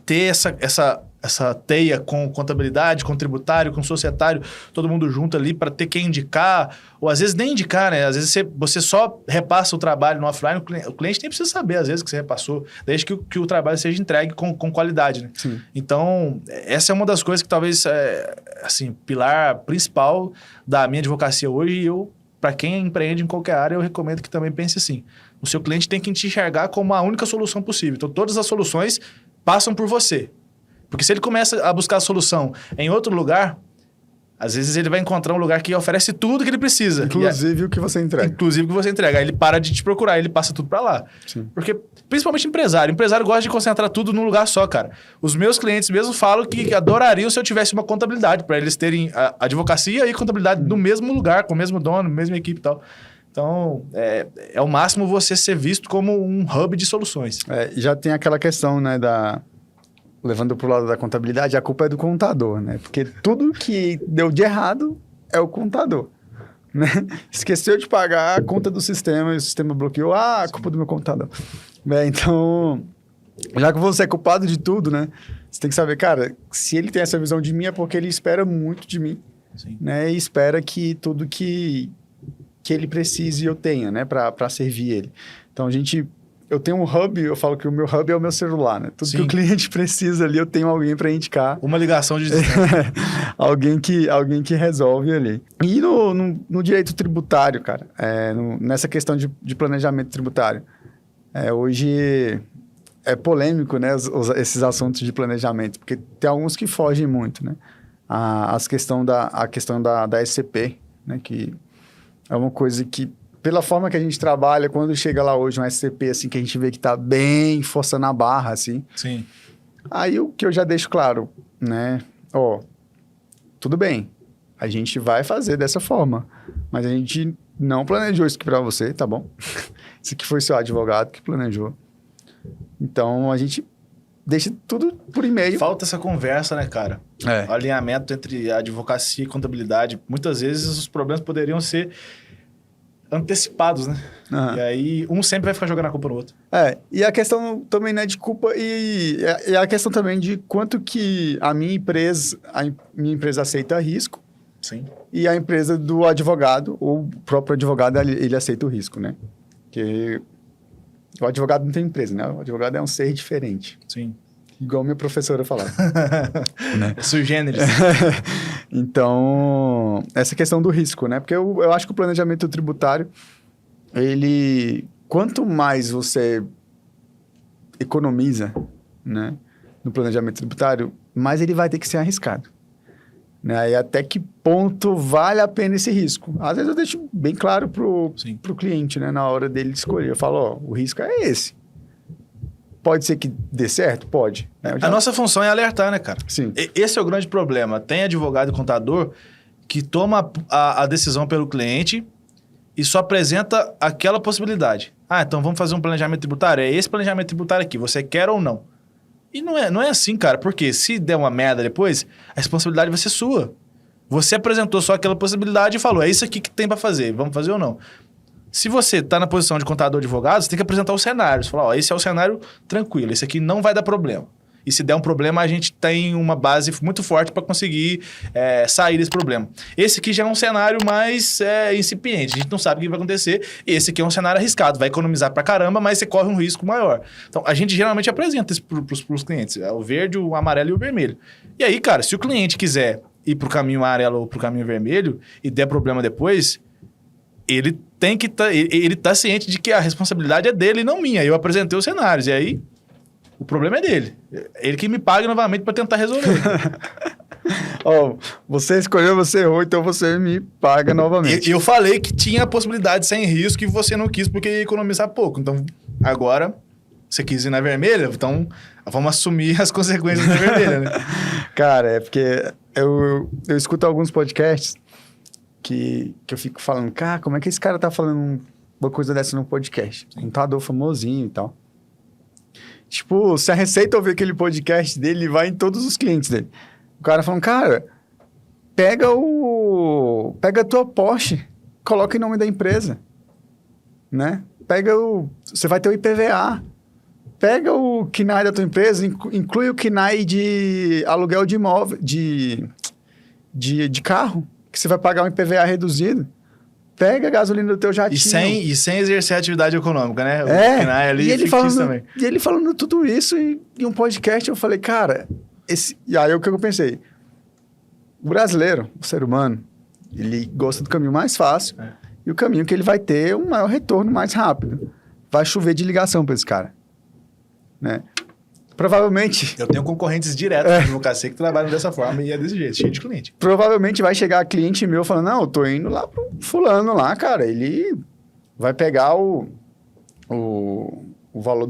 ter essa teia com contabilidade, com tributário, com societário, todo mundo junto ali para ter quem indicar, ou às vezes nem indicar, né? Às vezes você só repassa o trabalho no offline, o cliente nem precisa saber, às vezes, que você repassou, desde que o trabalho seja entregue com qualidade, né? Sim. Então, essa é uma das coisas que talvez, assim, pilar principal da minha advocacia hoje, e para quem empreende em qualquer área, eu recomendo que também pense assim. O seu cliente tem que te enxergar como a única solução possível. Então, todas as soluções passam por você. Porque se ele começa a buscar a solução em outro lugar, às vezes ele vai encontrar um lugar que oferece tudo que ele precisa. Inclusive o que você entrega. Inclusive o que você entrega. Aí ele para de te procurar, ele passa tudo para lá. Sim. Porque, principalmente empresário gosta de concentrar tudo num lugar só, cara. Os meus clientes mesmo falam que adorariam se eu tivesse uma contabilidade, para eles terem a advocacia e contabilidade no mesmo lugar, com o mesmo dono, mesma equipe e tal. Então, é o máximo você ser visto como um hub de soluções. Já tem aquela questão, né, levando para o lado da contabilidade, a culpa é do contador, né? Porque tudo que deu de errado é o contador, né? Esqueceu de pagar a conta do sistema e o sistema bloqueou. A culpa do meu contador. Então, já que você é culpado de tudo, né? Você tem que saber, cara, se ele tem essa visão de mim é porque ele espera muito de mim. Sim. Né? E espera que tudo que ele precise eu tenha, né? Para servir ele. Então, eu tenho um hub, eu falo que o meu hub é o meu celular, né? Tudo que o cliente precisa ali, eu tenho alguém para indicar. Uma ligação de alguém que resolve ali. E no direito tributário, cara, nessa questão de planejamento tributário, hoje é polêmico, né, esses assuntos de planejamento, porque tem alguns que fogem muito, né? a questão da SCP, né? Que é uma coisa que, pela forma que a gente trabalha, quando chega lá hoje um SCP, assim, que a gente vê que tá bem forçando a barra, assim. Sim. Aí o que eu já deixo claro, né? Tudo bem, a gente vai fazer dessa forma, mas a gente não planejou isso aqui pra você, tá bom? Isso aqui foi seu advogado que planejou. Então, a gente deixa tudo por e-mail. Falta essa conversa, né, cara? O alinhamento entre a advocacia e contabilidade. Muitas vezes os problemas poderiam ser antecipados, né? E aí, um sempre vai ficar jogando a culpa no outro. E a questão também, né, de culpa e a questão também de quanto que a minha empresa aceita risco. Sim. E a empresa do advogado, ou o próprio advogado, ele aceita o risco, né? Porque o advogado não tem empresa, né? O advogado é um ser diferente. Sim. Igual minha professora falava. Né? Sui generis. Então, essa questão do risco, né? Porque eu acho que o planejamento tributário, quanto mais você economiza, né, no planejamento tributário, mais ele vai ter que ser arriscado. Né? E até que ponto vale a pena esse risco? Às vezes eu deixo bem claro pro cliente, né? Na hora dele escolher. Eu falo, o risco é esse. Pode ser que dê certo? Pode. A nossa função é alertar, né, cara? Sim. Esse é o grande problema. Tem advogado e contador que toma a decisão pelo cliente e só apresenta aquela possibilidade. Então vamos fazer um planejamento tributário? É esse planejamento tributário aqui. Você quer ou não? E não é assim, cara. Porque se der uma merda depois, a responsabilidade vai ser sua. Você apresentou só aquela possibilidade e falou, é isso aqui que tem para fazer. Vamos fazer ou não? Se você está na posição de contador ou advogado, você tem que apresentar os cenários. Falar, esse é o cenário tranquilo, esse aqui não vai dar problema. E se der um problema, a gente tem uma base muito forte para conseguir sair desse problema. Esse aqui já é um cenário mais incipiente, a gente não sabe o que vai acontecer. Esse aqui é um cenário arriscado, vai economizar pra caramba, mas você corre um risco maior. Então, a gente geralmente apresenta isso pros clientes, o verde, o amarelo e o vermelho. E aí, cara, se o cliente quiser ir pro caminho amarelo ou pro caminho vermelho e der problema depois, ele tem que ele tá ciente de que a responsabilidade é dele e não minha. Eu apresentei os cenários e aí o problema é dele. Ele que me paga novamente para tentar resolver. Você escolheu, você errou, então você me paga novamente. E eu falei que tinha a possibilidade sem risco e você não quis porque ia economizar pouco. Então, agora, você quis ir na vermelha, então vamos assumir as consequências da vermelha, né? Cara, é porque eu escuto alguns podcasts que eu fico falando, cara, como é que esse cara tá falando uma coisa dessa no podcast? Um contador famosinho e tal. Tipo, se a Receita ouvir aquele podcast dele, ele vai em todos os clientes dele. O cara falando, cara, pega a tua Porsche, coloca em nome da empresa, né? Você vai ter o IPVA. Pega o KNAI da tua empresa, inclui o KNAI de aluguel de imóvel, de carro, que você vai pagar um IPVA reduzido. Pega a gasolina do teu jatinho. E sem exercer atividade econômica, né? O KNAI ali também. E ele falando tudo isso em um podcast, eu falei, cara... E aí o que eu pensei? O brasileiro, o ser humano, ele gosta do caminho mais fácil e o caminho que ele vai ter um maior retorno mais rápido. Vai chover de ligação para esse cara. Né? Provavelmente... Eu tenho concorrentes diretos no advocacia que trabalham dessa forma e é desse jeito, cheio de cliente. Provavelmente vai chegar cliente meu falando, não, eu tô indo lá pro fulano lá, cara. Ele vai pegar o valor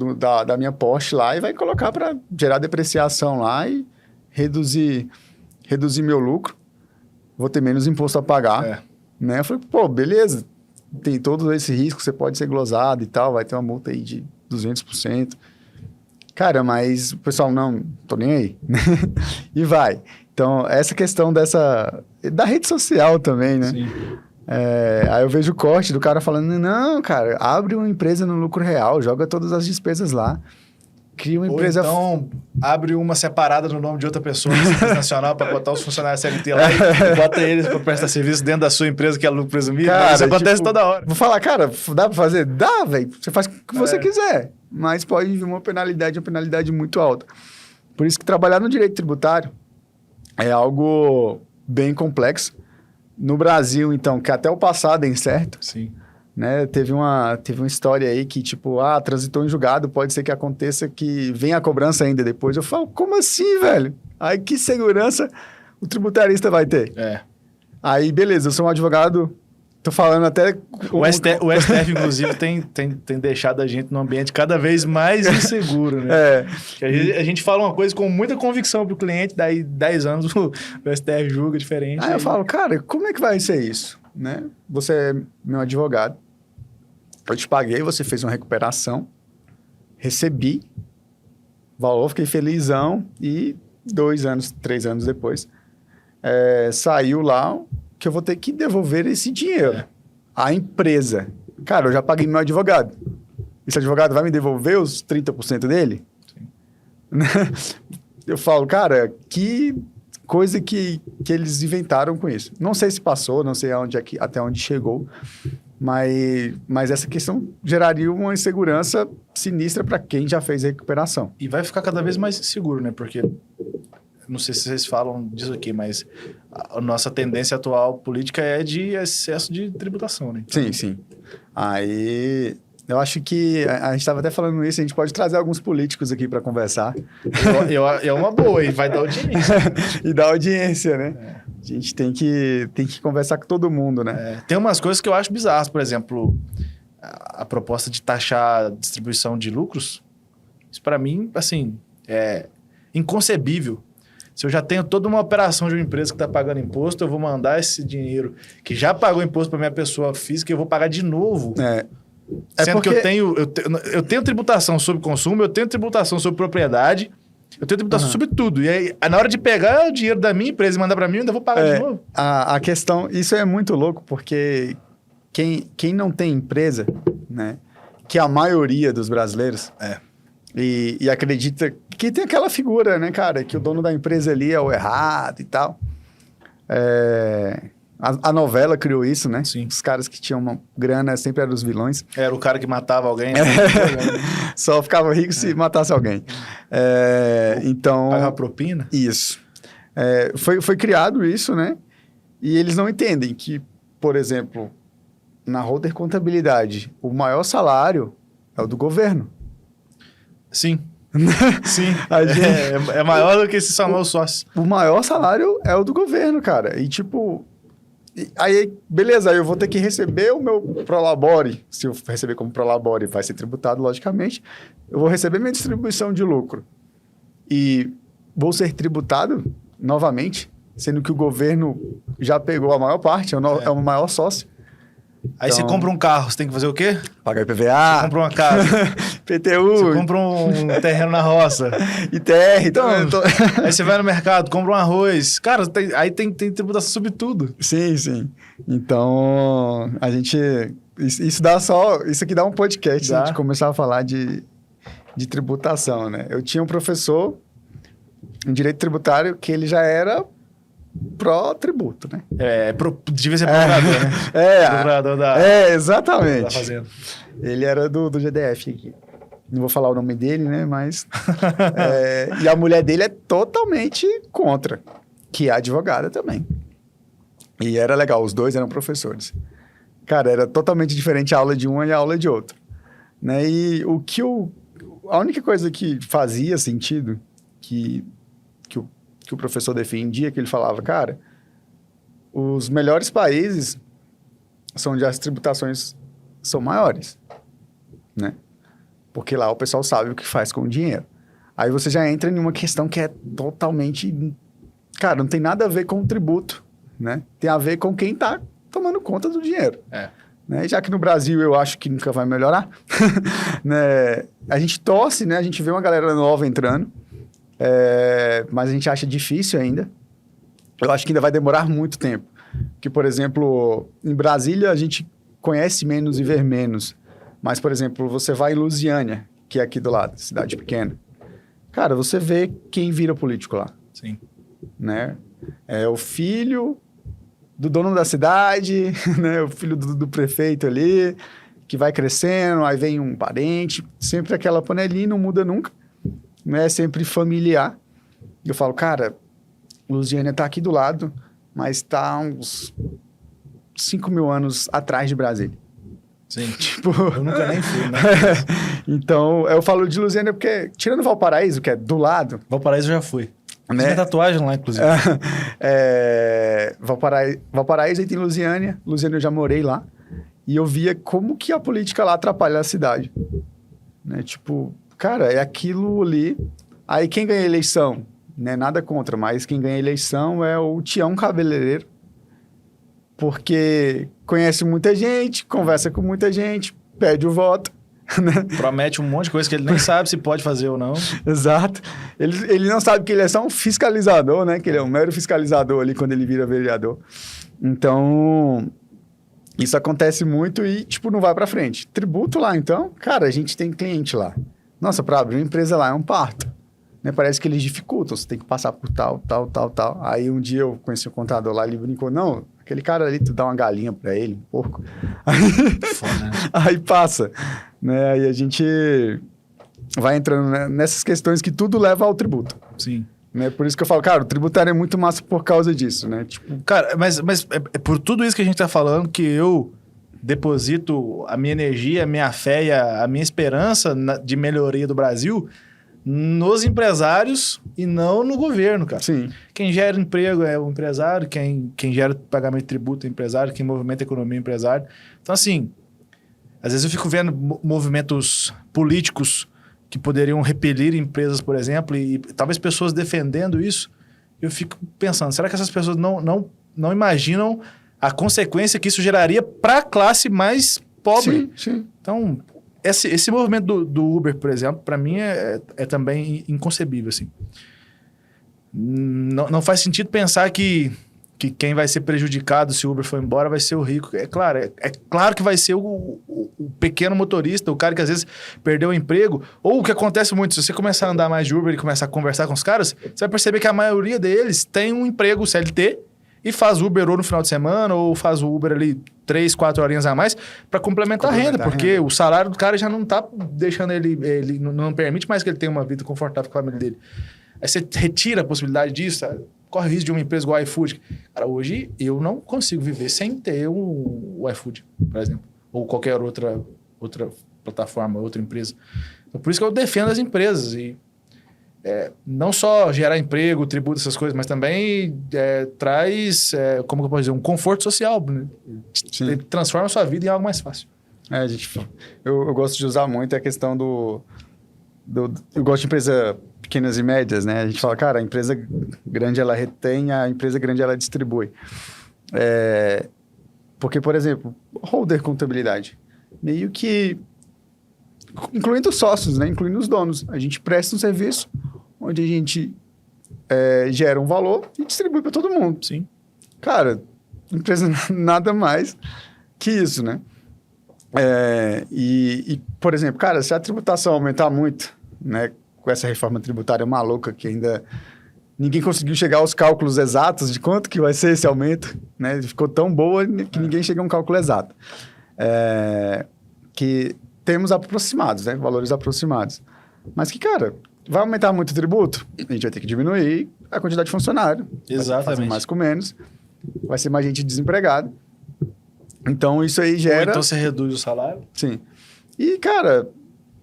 da minha Porsche lá e vai colocar para gerar depreciação lá e reduzir meu lucro. Vou ter menos imposto a pagar. Né? Eu falei, pô, beleza. Tem todo esse risco, você pode ser glosado e tal, vai ter uma multa aí de 200%. Cara, mas o pessoal, não, tô nem aí. E vai. Então, essa questão da rede social também, né? Sim. Aí eu vejo o corte do cara falando, não, cara, abre uma empresa no lucro real, joga todas as despesas lá, cria uma empresa... Então, abre uma separada no nome de outra pessoa na Simples Nacional para botar os funcionários CLT lá e bota eles para prestar serviço dentro da sua empresa, que é lucro presumido. Cara, isso acontece toda hora. Vou falar, cara, dá para fazer? Dá, velho. Você faz o que você quiser, mas pode vir uma penalidade muito alta. Por isso que trabalhar no direito tributário é algo bem complexo. No Brasil, então, que até o passado é incerto. Sim. Né? Teve uma história aí que, tipo, transitou em julgado, pode ser que aconteça que venha a cobrança ainda depois. Eu falo, como assim, velho? Aí que segurança o tributarista vai ter. Aí, beleza, eu sou um advogado, tô falando até... O STF, inclusive, tem deixado a gente num ambiente cada vez mais inseguro, né? A gente fala uma coisa com muita convicção pro cliente, daí 10 anos o STF julga diferente. Aí eu falo, cara, como é que vai ser isso? Né? Você é meu advogado, eu te paguei, você fez uma recuperação, recebi, valor, fiquei felizão e 2 anos, 3 anos depois, saiu lá que eu vou ter que devolver esse dinheiro. A empresa. Cara, eu já paguei meu advogado. Esse advogado vai me devolver os 30% dele? Sim. Eu falo, cara, que coisa que eles inventaram com isso. Não sei se passou, não sei até onde chegou, mas essa questão geraria uma insegurança sinistra para quem já fez a recuperação. E vai ficar cada vez mais seguro, né? Porque, não sei se vocês falam disso aqui, mas a nossa tendência atual política é de excesso de tributação, né? Sim, sim. Aí, eu acho que a gente estava até falando isso, a gente pode trazer alguns políticos aqui para conversar. É uma boa, e vai dar audiência. E dar audiência, né? A gente tem que conversar com todo mundo, né? Tem umas coisas que eu acho bizarras, por exemplo, a proposta de taxar a distribuição de lucros, isso para mim, assim, é inconcebível. Se eu já tenho toda uma operação de uma empresa que está pagando imposto, eu vou mandar esse dinheiro que já pagou imposto para minha pessoa física e eu vou pagar de novo. Sendo porque... que eu tenho tributação sobre consumo, eu tenho tributação sobre propriedade, eu tenho tributação sobre tudo. E aí, na hora de pegar o dinheiro da minha empresa e mandar para mim, eu ainda vou pagar de novo. A questão... Isso é muito louco, porque quem não tem empresa, né? Que a maioria dos brasileiros... E acredita que tem aquela figura, né, cara? Que o dono da empresa ali é o errado e tal. A novela criou isso, né? Sim. Os caras que tinham uma grana sempre eram os vilões. Era o cara que matava alguém. Só ficava rico se matasse alguém. Então... Pagava propina? Isso. Foi criado isso, né? E eles não entendem que, por exemplo, na Holder Contabilidade, o maior salário é o do governo. Sim. Sim. É maior do que esse famoso sócio. O maior salário é o do governo, cara. E tipo... Aí, beleza, aí eu vou ter que receber o meu Prolabore. Se eu receber como Prolabore, vai ser tributado, logicamente. Eu vou receber minha distribuição de lucro. E vou ser tributado novamente, sendo que o governo já pegou a maior parte, é o maior sócio. Aí você compra um carro, você tem que fazer o quê? Pagar IPVA. Você compra uma casa. PTU. Você compra um terreno na roça. ITR. Então, aí você vai no mercado, compra um arroz. Cara, aí tem tributação sobre tudo. Sim, sim. Então, a gente... Isso aqui dá um podcast, se a gente começar a falar de tributação, né? Eu tinha um professor em direito tributário que ele já era... pró-tributo, né? Devia ser procurador, né? Procurador exatamente. Da fazenda. Ele era do GDF aqui. Não vou falar o nome dele, né? Mas... e a mulher dele é totalmente contra. Que é advogada também. E era legal, os dois eram professores. Cara, era totalmente diferente a aula de uma e a aula de outro. Né? E a única coisa que fazia sentido, que o professor defendia, que ele falava, cara, os melhores países são onde as tributações são maiores, né? Porque lá o pessoal sabe o que faz com o dinheiro. Aí você já entra em uma questão que é totalmente... Cara, não tem nada a ver com o tributo, né? Tem a ver com quem tá tomando conta do dinheiro. Né? Já que no Brasil eu acho que nunca vai melhorar, né? A gente torce, né? A gente vê uma galera nova entrando, mas a gente acha difícil ainda. Eu acho que ainda vai demorar muito tempo. Que, por exemplo, em Brasília a gente conhece menos e vê menos. Mas, por exemplo, você vai em Lusiânia, que é aqui do lado, cidade pequena. Cara, você vê quem vira político lá. Sim. Né? É o filho do dono da cidade, né? O filho do prefeito ali, que vai crescendo, aí vem um parente. Sempre aquela panelinha, não muda nunca. Né? É sempre familiar. Eu falo, cara, Lusiânia tá aqui do lado, mas tá uns 5 mil anos atrás de Brasília. Sim. Tipo... Eu nunca nem fui, né? Então, eu falo de Lusiânia porque, tirando Valparaíso, que é do lado... Valparaíso eu já fui. Né? Tem tatuagem lá, inclusive. Valparaíso aí tem Lusiânia. Lusiânia eu já morei lá. E eu via como que a política lá atrapalha a cidade. Né? Tipo, cara, é aquilo ali. Aí quem ganha a eleição, né? Nada contra, mas quem ganha a eleição é o Tião Cabeleireiro. Porque conhece muita gente, conversa com muita gente, pede o voto. Né? Promete um monte de coisa que ele nem sabe se pode fazer ou não. Exato. Ele não sabe que ele é só um fiscalizador, né? Que ele é um mero fiscalizador ali quando ele vira vereador. Então, isso acontece muito e, tipo, não vai pra frente. Tributo lá, então, cara, a gente tem cliente lá. Nossa, pra abrir uma empresa lá é um parto. Né? Parece que eles dificultam, você tem que passar por tal. Aí um dia eu conheci um contador lá, ele brincou, não, aquele cara ali, tu dá uma galinha pra ele, um porco. Foda, né? Aí passa. Né? Aí a gente vai entrando, né, nessas questões que tudo leva ao tributo. Sim. Né? Por isso que eu falo, cara, o tributário é muito massa por causa disso, né? Tipo... Cara, mas é por tudo isso que a gente tá falando que eu deposito a minha energia, a minha fé e a minha esperança de melhoria do Brasil nos empresários e não no governo, cara. Sim. Quem gera emprego é o empresário, quem gera pagamento de tributo é o empresário, quem movimenta a economia é o empresário. Então, assim, às vezes eu fico vendo movimentos políticos que poderiam repelir empresas, por exemplo, e talvez pessoas defendendo isso. Eu fico pensando, será que essas pessoas não imaginam a consequência que isso geraria para a classe mais pobre? Sim. Então, esse movimento do Uber, por exemplo, para mim é também inconcebível, assim. Não faz sentido pensar que quem vai ser prejudicado se o Uber for embora vai ser o rico. É claro que vai ser o pequeno motorista, o cara que às vezes perdeu o emprego. Ou o que acontece muito, se você começar a andar mais de Uber e começar a conversar com os caras, você vai perceber que a maioria deles tem um emprego CLT e faz Uber ou no final de semana, ou faz o Uber ali 3, 4 horinhas a mais para complementar a renda, porque o salário do cara já não tá deixando ele não permite mais que ele tenha uma vida confortável com a família dele. Aí você retira a possibilidade disso, sabe? Corre o risco de uma empresa igual a iFood. Cara, hoje eu não consigo viver sem ter o iFood, por exemplo. Ou qualquer outra plataforma, outra empresa. Então, por isso que eu defendo as empresas. E não só gerar emprego, tributo, essas coisas, mas também traz, como que eu posso dizer, um conforto social. Né? Transforma a sua vida em algo mais fácil. Eu gosto de usar muito a questão eu gosto de empresa pequenas e médias, né? A gente fala, cara, a empresa grande ela retém, a empresa grande ela distribui. Porque, por exemplo, holder contabilidade, meio que incluindo os sócios, né? Incluindo os donos. A gente presta um serviço onde a gente gera um valor e distribui para todo mundo. Sim. Cara, empresa nada mais que isso, né? Por exemplo, cara, se a tributação aumentar muito, né? Com essa reforma tributária maluca que ainda ninguém conseguiu chegar aos cálculos exatos de quanto que vai ser esse aumento, né? Ficou tão boa que ninguém chega a um cálculo exato. Que temos aproximados, né? Valores aproximados. Mas que, cara, vai aumentar muito o tributo? A gente vai ter que diminuir a quantidade de funcionário. Exatamente. Vai fazer mais com menos. Vai ser mais gente desempregada. Então, isso aí gera... Ou então você reduz o salário. Sim. E, cara,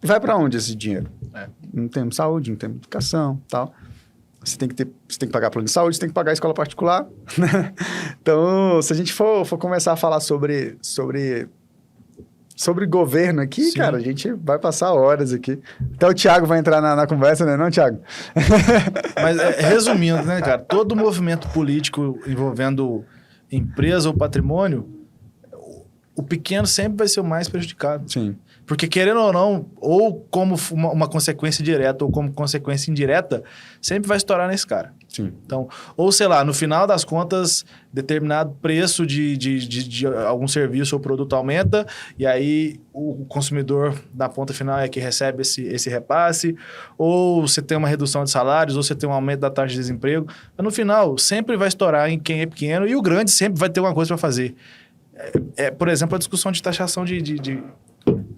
vai para onde esse dinheiro? Não temos saúde, não temos educação, tal. Você tem que pagar plano de saúde, você tem que pagar a escola particular. Né? Então, se a gente for começar a falar sobre governo aqui, sim, cara, a gente vai passar horas aqui. Até o Thiago vai entrar na conversa, né? Não, Thiago? Mas, resumindo, né, cara? Todo movimento político envolvendo empresa ou patrimônio, o pequeno sempre vai ser o mais prejudicado. Sim. Porque, querendo ou não, ou como uma consequência direta ou como consequência indireta, sempre vai estourar nesse cara. Sim. Então, ou sei lá, no final das contas, determinado preço de algum serviço ou produto aumenta, e aí o consumidor na ponta final é que recebe esse repasse, ou você tem uma redução de salários, ou você tem um aumento da taxa de desemprego. Mas no final, sempre vai estourar em quem é pequeno, e o grande sempre vai ter uma coisa para fazer. Por exemplo, a discussão de taxação de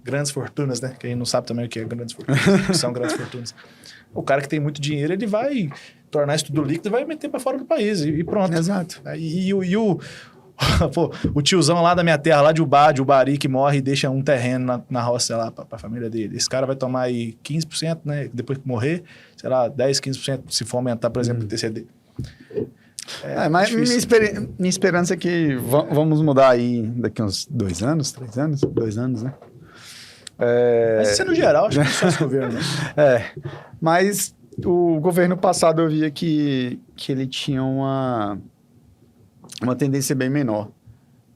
grandes fortunas, né? Quem não sabe também o que é grandes fortunas, o que são grandes fortunas. O cara que tem muito dinheiro, ele vai tornar isso tudo líquido e vai meter para fora do país e pronto. Exato. E Pô, o tiozão lá da minha terra, lá de Ubari, que morre e deixa um terreno na roça lá pra família dele. Esse cara vai tomar aí 15%, né? Depois que morrer, sei lá, 10, 15% se for aumentar, por exemplo, o TCD. Mas minha esperança é que vamos mudar aí daqui uns 2 anos, 3 anos? 2 anos, né? Mas isso é no geral, acho que não é só esse governo, né? Mas o governo passado eu via que ele tinha uma tendência bem menor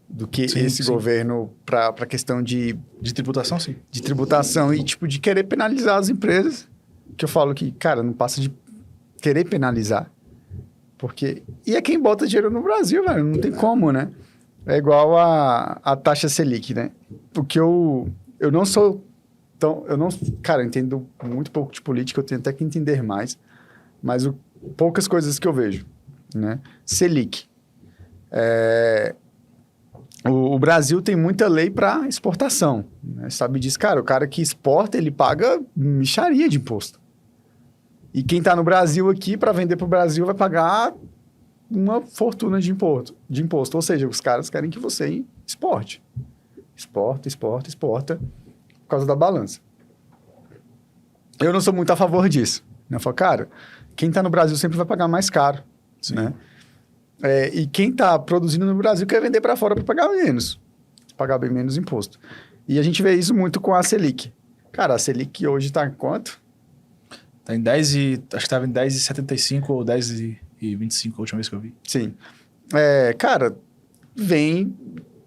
do que esse governo para a questão de tributação, sim. De tributação e, tipo, de querer penalizar as empresas. Que eu falo que, cara, não passa de querer penalizar. Porque... E é quem bota dinheiro no Brasil, velho. Não tem como, né? É igual a taxa Selic, né? O que eu não sou tão... Cara, eu entendo muito pouco de política, eu tenho até que entender mais. Mas poucas coisas que eu vejo, né? Selic. O Brasil tem muita lei para exportação, né? Sabe disso? Cara, o cara que exporta, ele paga mixaria de imposto. E quem está no Brasil aqui, para vender para o Brasil, vai pagar uma fortuna de imposto. Ou seja, os caras querem que você exporte. Exporta, por causa da balança. Eu não sou muito a favor disso. Eu falo, cara, quem está no Brasil sempre vai pagar mais caro, né? E quem está produzindo no Brasil quer vender para fora para pagar bem menos imposto. E a gente vê isso muito com a Selic. Cara, a Selic hoje está em quanto? Tá em 10 e... Acho que estava em 10,75 ou 10,25 a última vez que eu vi. Sim. Cara, vem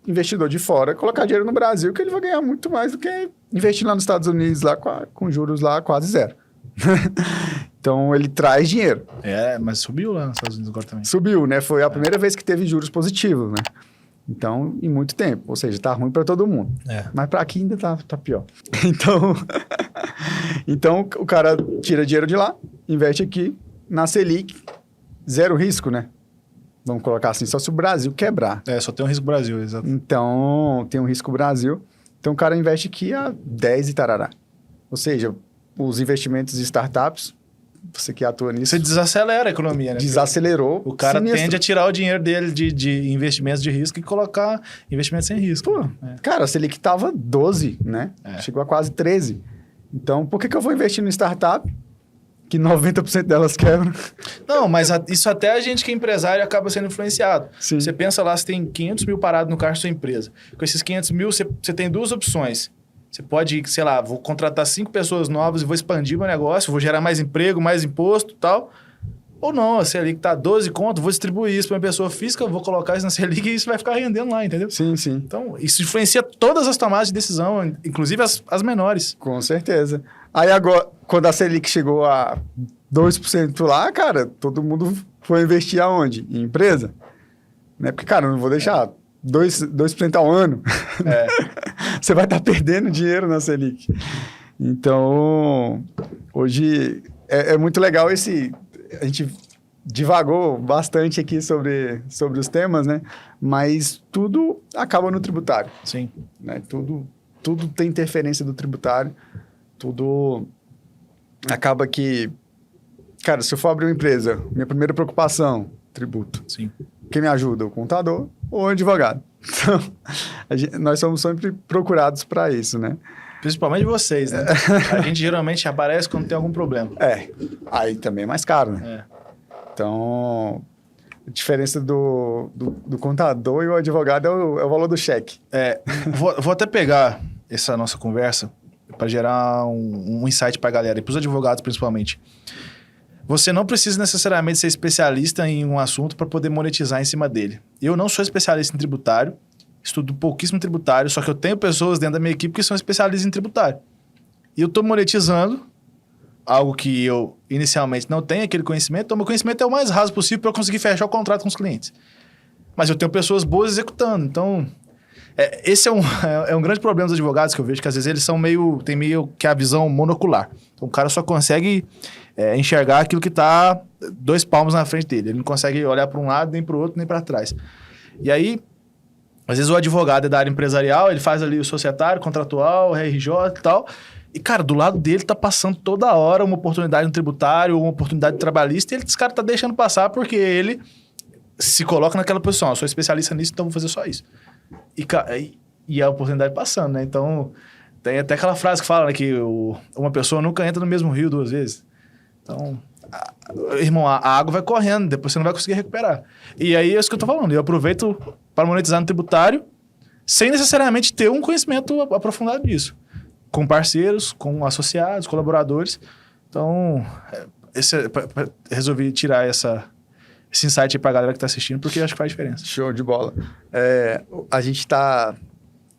investidor de fora colocar dinheiro no Brasil que ele vai ganhar muito mais do que investir lá nos Estados Unidos lá com juros lá quase zero. Então, ele traz dinheiro. Mas subiu lá nos Estados Unidos agora também. Subiu, né? Foi a primeira vez que teve juros positivos, né? Então, em muito tempo. Ou seja, tá ruim para todo mundo. Mas para aqui ainda tá pior. Então, o cara tira dinheiro de lá, investe aqui, na Selic, zero risco, né? Vamos colocar assim, só se o Brasil quebrar. Só tem um risco Brasil, exato. Então, tem um risco Brasil. Então, o cara investe aqui a 10 e tarará. Ou seja, os investimentos de startups, você que atua nisso... Você desacelera a economia, né? Desacelerou. O cara tende a tirar o dinheiro dele de investimentos de risco e colocar investimentos sem risco. Pô, cara, a Selic tava 12, né? Chegou a quase 13. Então, por que eu vou investir no startup que 90% delas quebram? Não, mas isso até a gente que é empresário acaba sendo influenciado. Sim. Você pensa lá, você tem 500 mil parado no caixa da sua empresa. Com esses 500 mil, você tem 2 opções. Você pode, sei lá, vou contratar 5 pessoas novas e vou expandir meu negócio, vou gerar mais emprego, mais imposto e tal. Ou não, a Selic tá 12 conto, vou distribuir isso para uma pessoa física, vou colocar isso na Selic e isso vai ficar rendendo lá, entendeu? Sim, sim. Então, isso influencia todas as tomadas de decisão, inclusive as menores. Com certeza. Aí agora, quando a Selic chegou a 2% lá, cara, todo mundo foi investir aonde? Em empresa? Né? Porque, cara, eu não vou deixar 2% ao ano. Você vai estar perdendo dinheiro na Selic. Então, hoje é muito legal a gente divagou bastante aqui sobre os temas, né? Mas tudo acaba no tributário. Sim. Né? Tudo tem interferência do tributário. Tudo acaba que... Cara, se eu for abrir uma empresa, minha primeira preocupação, tributo. Sim. Quem me ajuda? O contador ou o advogado. Então, nós somos sempre procurados para isso, né? Principalmente vocês, né? A gente geralmente aparece quando tem algum problema. Aí também é mais caro, né? Então, a diferença do contador e o advogado é o valor do cheque. Vou até pegar essa nossa conversa para gerar um insight para a galera, e para os advogados principalmente. Você não precisa necessariamente ser especialista em um assunto para poder monetizar em cima dele. Eu não sou especialista em tributário, estudo pouquíssimo tributário, só que eu tenho pessoas dentro da minha equipe que são especialistas em tributário. E eu estou monetizando algo que eu inicialmente não tenho aquele conhecimento, então meu conhecimento é o mais raso possível para eu conseguir fechar o contrato com os clientes. Mas eu tenho pessoas boas executando, então... esse é um grande problema dos advogados que eu vejo, que às vezes eles têm meio que a visão monocular. Então o cara só consegue enxergar aquilo que está 2 palmos na frente dele. Ele não consegue olhar para um lado, nem para o outro, nem para trás. E aí, às vezes o advogado é da área empresarial, ele faz ali o societário, contratual, RJ e tal. E, cara, do lado dele tá passando toda hora uma oportunidade no tributário, uma oportunidade trabalhista, e esse cara tá deixando passar porque ele se coloca naquela posição. Eu sou especialista nisso, então vou fazer só isso. E a oportunidade passando, né? Então, tem até aquela frase que fala, né, que uma pessoa nunca entra no mesmo rio 2 vezes. Então, irmão, a água vai correndo, depois você não vai conseguir recuperar. E aí é isso que eu tô falando. Eu aproveito para monetizar no tributário sem necessariamente ter um conhecimento aprofundado disso. Com parceiros, com associados, colaboradores. Então, resolvi tirar esse insight aí pra galera que tá assistindo, porque eu acho que faz diferença. Show de bola.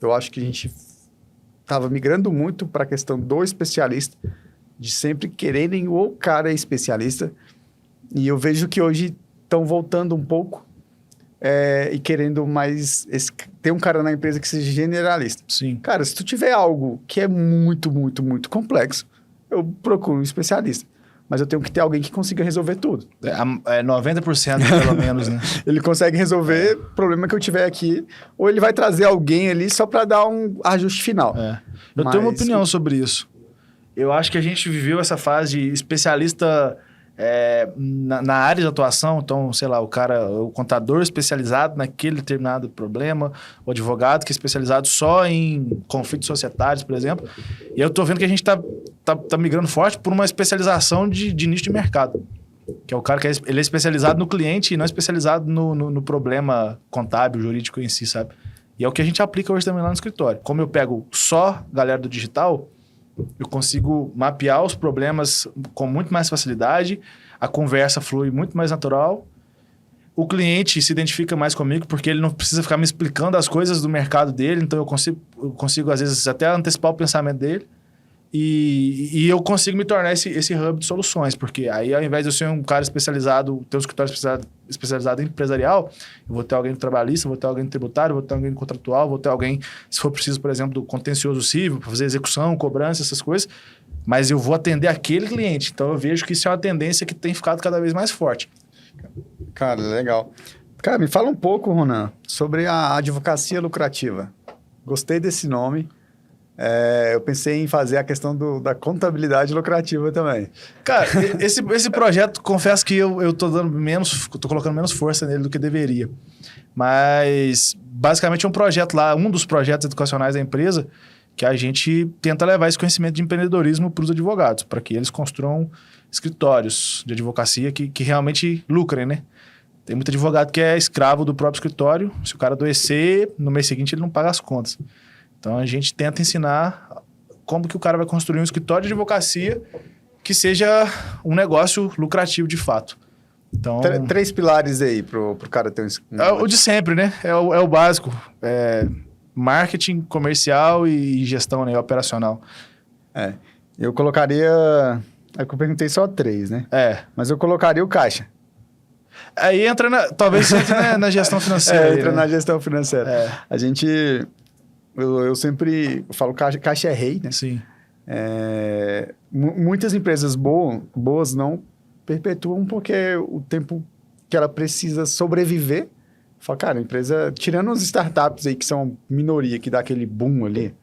Eu acho que a gente estava migrando muito para a questão do especialista, de sempre quererem o cara especialista. E eu vejo que hoje estão voltando um pouco e querendo mais... ter um cara na empresa que seja generalista. Sim. Cara, se tu tiver algo que é muito, muito, muito complexo, eu procuro um especialista. Mas eu tenho que ter alguém que consiga resolver tudo. 90% pelo menos, né? Ele consegue resolver o problema que eu tiver aqui, ou ele vai trazer alguém ali só para dar um ajuste final. Eu tenho uma opinião sobre isso. Eu acho que a gente viveu essa fase de especialista na área de atuação. Então, sei lá, o contador especializado naquele determinado problema, o advogado que é especializado só em conflitos societários, por exemplo. E eu tô vendo que a gente tá migrando forte por uma especialização de nicho de mercado. Que é o cara que ele é especializado no cliente e não especializado no problema contábil, jurídico em si, sabe? E é o que a gente aplica hoje também lá no escritório. Como eu pego só galera do digital, eu consigo mapear os problemas com muito mais facilidade, a conversa flui muito mais natural, o cliente se identifica mais comigo porque ele não precisa ficar me explicando as coisas do mercado dele, então eu consigo às vezes até antecipar o pensamento dele e eu consigo me tornar esse hub de soluções, porque aí ao invés de eu ser um cara especializado, ter um escritório especializado em empresarial, eu vou ter alguém de trabalhista, vou ter alguém de tributário, vou ter alguém de contratual, vou ter alguém, se for preciso, por exemplo, do contencioso civil, para fazer execução, cobrança, essas coisas, mas eu vou atender aquele cliente. Então eu vejo que isso é uma tendência que tem ficado cada vez mais forte. Cara, legal. Cara, me fala um pouco, Ronan, sobre a advocacia lucrativa. Gostei desse nome. Eu pensei em fazer a questão da contabilidade lucrativa também. Cara, esse projeto, confesso que eu tô colocando menos força nele do que deveria. Mas, basicamente, é um projeto lá, um dos projetos educacionais da empresa, que a gente tenta levar esse conhecimento de empreendedorismo para os advogados, para que eles construam escritórios de advocacia que realmente lucrem, né? Tem muito advogado que é escravo do próprio escritório. Se o cara adoecer, no mês seguinte ele não paga as contas. Então, a gente tenta ensinar como que o cara vai construir um escritório de advocacia que seja um negócio lucrativo de fato. Então, 3 pilares aí pro cara ter um... É o de sempre, né? É o básico. Marketing, comercial e gestão, né? Operacional. Eu colocaria... É que eu perguntei só 3, né? Mas eu colocaria o caixa. Aí entra talvez entre na gestão financeira. Entra né? na gestão financeira. A gente... Eu sempre falo caixa é rei, né? Sim. Muitas empresas boas não perpetuam porque o tempo que ela precisa sobreviver... Fala, cara, a empresa... Tirando as startups aí que são minoria, que dá aquele boom ali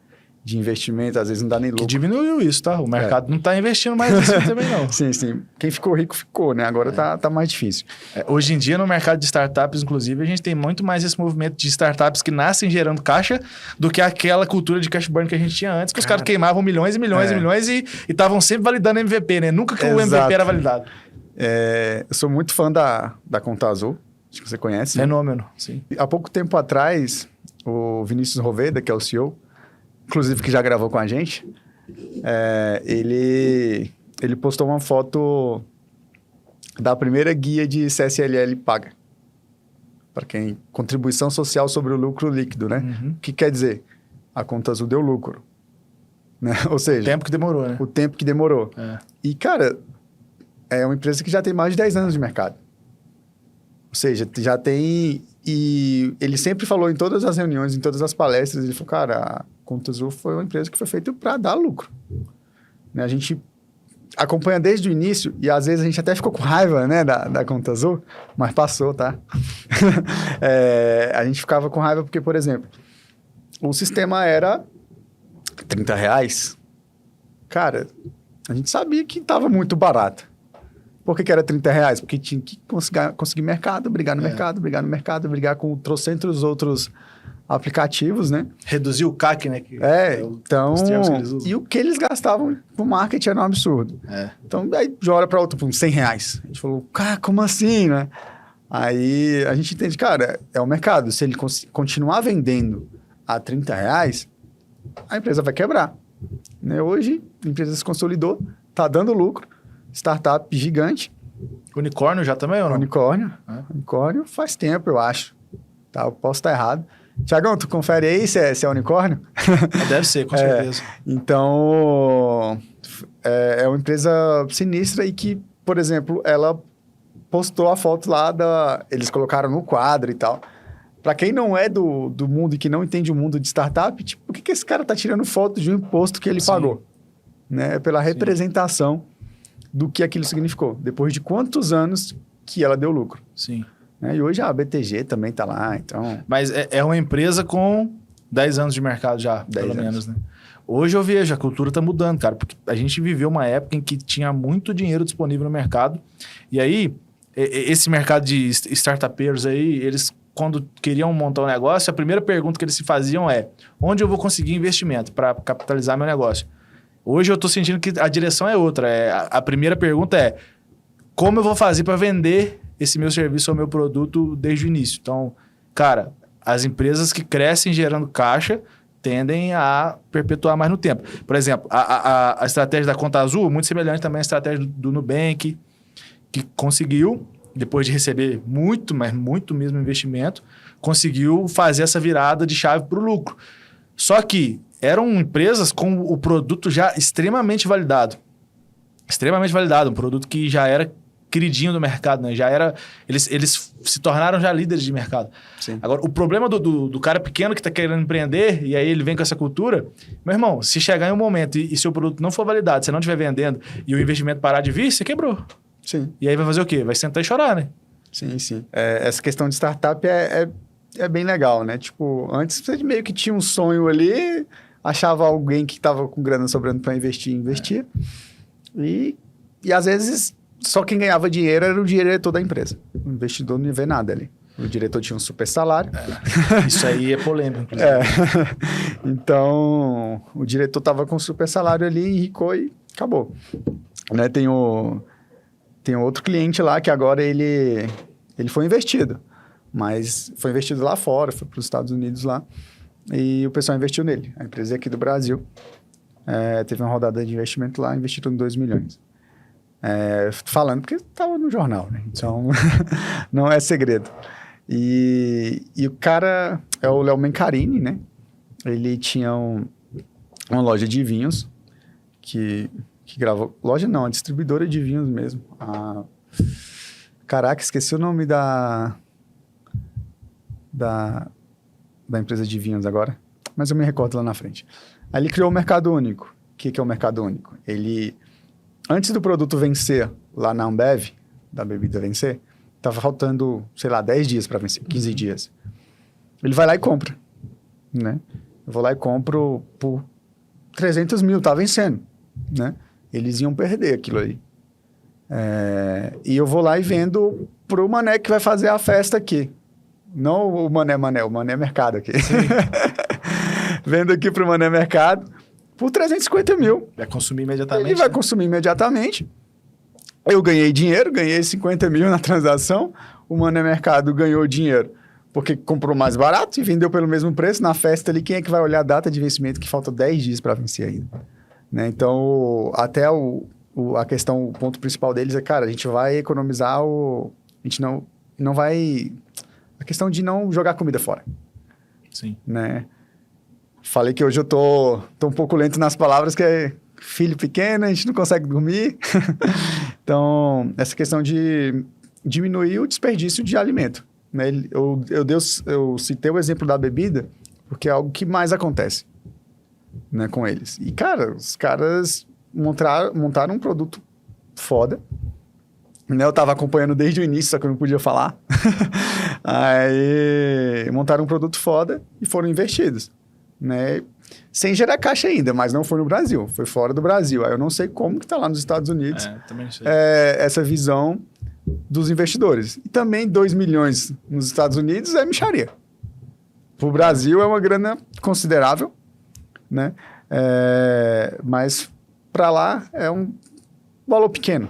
de investimento, às vezes não dá nem lucro. Que diminuiu isso, tá? O mercado não tá investindo mais assim também, não. Sim. Quem ficou rico, ficou, né? Agora tá mais difícil. Hoje em dia, no mercado de startups, inclusive, a gente tem muito mais esse movimento de startups que nascem gerando caixa do que aquela cultura de cash burn que a gente tinha antes, que os caras queimavam milhões e milhões e milhões e estavam sempre validando MVP, né? Nunca que o MVP era validado. Eu sou muito fã da Conta Azul, acho que você conhece. Fenômeno, sim. Há pouco tempo atrás, o Vinícius Roveda, que é o CEO, inclusive que já gravou com a gente, ele postou uma foto da primeira guia de CSLL paga. Para quem... Contribuição social sobre o lucro líquido, né? Uhum. O que quer dizer? A Conta Azul deu lucro. Né? Ou seja... O tempo que demorou, né? O tempo que demorou. E, cara, é uma empresa que já tem mais de 10 anos de mercado. Ou seja, já tem... E ele sempre falou em todas as reuniões, em todas as palestras, ele falou, cara, a Conta Azul foi uma empresa que foi feita para dar lucro. Né? A gente acompanha desde o início e às vezes a gente até ficou com raiva, né, da Conta Azul, mas passou, tá? A gente ficava com raiva porque, por exemplo, o sistema era R$30. Cara, a gente sabia que estava muito barato. Por que era R$30? Porque tinha que conseguir mercado, brigar no mercado, brigar com trocentos outros aplicativos, né? Reduzir o CAC, né? Então... Os termos que eles usam. E o que eles gastavam pro marketing era um absurdo. Então, aí de uma hora para outra, por uns R$100. A gente falou, cara, como assim, né? Aí a gente entende, cara, é o mercado. Se ele continuar vendendo a R$30, a empresa vai quebrar. Né? Hoje, a empresa se consolidou, tá dando lucro, startup gigante. Unicórnio já também ou não? Unicórnio. Unicórnio faz tempo, eu acho. Tá, eu posso estar errado. Tiagão, tu confere aí se é unicórnio? Deve ser, com certeza. Então, é uma empresa sinistra e que, por exemplo, ela postou a foto lá eles colocaram no quadro e tal. Para quem não é do mundo e que não entende o mundo de startup, tipo, por que esse cara tá tirando foto de um imposto que ele pagou? Né? Pela representação do que aquilo significou. Depois de quantos anos que ela deu lucro. Sim. E hoje a BTG também tá lá, então... Mas é uma empresa com 10 anos de mercado já, pelo menos, né? Hoje eu vejo, a cultura tá mudando, cara, porque a gente viveu uma época em que tinha muito dinheiro disponível no mercado, e aí, esse mercado de startupeiros aí, eles, quando queriam montar um negócio, a primeira pergunta que eles se faziam é, onde eu vou conseguir investimento para capitalizar meu negócio? Hoje eu tô sentindo que a direção é outra, a primeira pergunta é, como eu vou fazer para vender esse meu serviço ou meu produto desde o início? Então, cara, as empresas que crescem gerando caixa tendem a perpetuar mais no tempo. Por exemplo, a estratégia da Conta Azul, muito semelhante também à estratégia do Nubank, que conseguiu, depois de receber muito, mas muito mesmo investimento, conseguiu fazer essa virada de chave para o lucro. Só que eram empresas com o produto já extremamente validado. Extremamente validado, um produto que já era queridinho do mercado, né? Já era... Eles se tornaram já líderes de mercado. Sim. Agora, o problema do cara pequeno que está querendo empreender, e aí ele vem com essa cultura, meu irmão, se chegar em um momento e seu produto não for validado, você não estiver vendendo e o investimento parar de vir, você quebrou. Sim. E aí vai fazer o quê? Vai sentar e chorar, né? Sim, sim. Essa questão de startup é bem legal, né? Tipo, antes você meio que tinha um sonho ali, achava alguém que estava com grana sobrando para investir. E às vezes... Só quem ganhava dinheiro era o diretor da empresa. O investidor não ia ver nada ali. O diretor tinha um super salário. Isso aí é polêmico, inclusive. Então, o diretor estava com um super salário ali, enricou e acabou. Né? Tem outro cliente lá que agora ele foi investido. Mas foi investido lá fora, foi para os Estados Unidos lá. E o pessoal investiu nele. A empresa é aqui do Brasil. Teve uma rodada de investimento lá, investiram 2 milhões. Falando porque estava no jornal, né? Então, não é segredo. E o cara é o Léo Mencarini, né? Ele tinha uma loja de vinhos que gravou... Loja não, a distribuidora de vinhos mesmo. Caraca, esqueci o nome da empresa de vinhos agora, mas eu me recordo lá na frente. Aí ele criou o Mercado Único. O que é o Mercado Único? Ele... Antes do produto vencer lá na Ambev, da bebida vencer, estava faltando, sei lá, 10 dias para vencer, 15 dias. Ele vai lá e compra, né? Eu vou lá e compro por 300 mil, tá vencendo, né? Eles iam perder aquilo ali. E eu vou lá e vendo pro Mané que vai fazer a festa aqui. Não o Mané, o Mané Mercado aqui. Vendo aqui pro Mané Mercado por 350 mil. Vai consumir imediatamente. Ele vai consumir imediatamente. Eu ganhei dinheiro, ganhei 50 mil na transação. O Mané Mercado ganhou dinheiro porque comprou mais barato e vendeu pelo mesmo preço. Na festa ali, quem é que vai olhar a data de vencimento que falta 10 dias para vencer ainda? Né? Então, até a questão, o ponto principal deles é, cara, a gente vai economizar a gente não vai... A questão de não jogar comida fora. Sim. Né? Falei que hoje eu tô um pouco lento nas palavras, que é filho pequeno, a gente não consegue dormir. Então, essa questão de diminuir o desperdício de alimento. Né? Eu citei o exemplo da bebida, porque é algo que mais acontece, né, com eles. E, cara, os caras montaram um produto foda. Né? Eu tava acompanhando desde o início, só que eu não podia falar. Aí, montaram um produto foda e foram investidos. né? Sem gerar caixa ainda, mas não foi no Brasil, foi fora do Brasil. Aí eu não sei como que tá lá nos Estados Unidos Também não sei. essa visão dos investidores. E também 2 milhões nos Estados Unidos é mixaria. Para o Brasil é uma grana considerável, né? Mas para lá é um valor pequeno.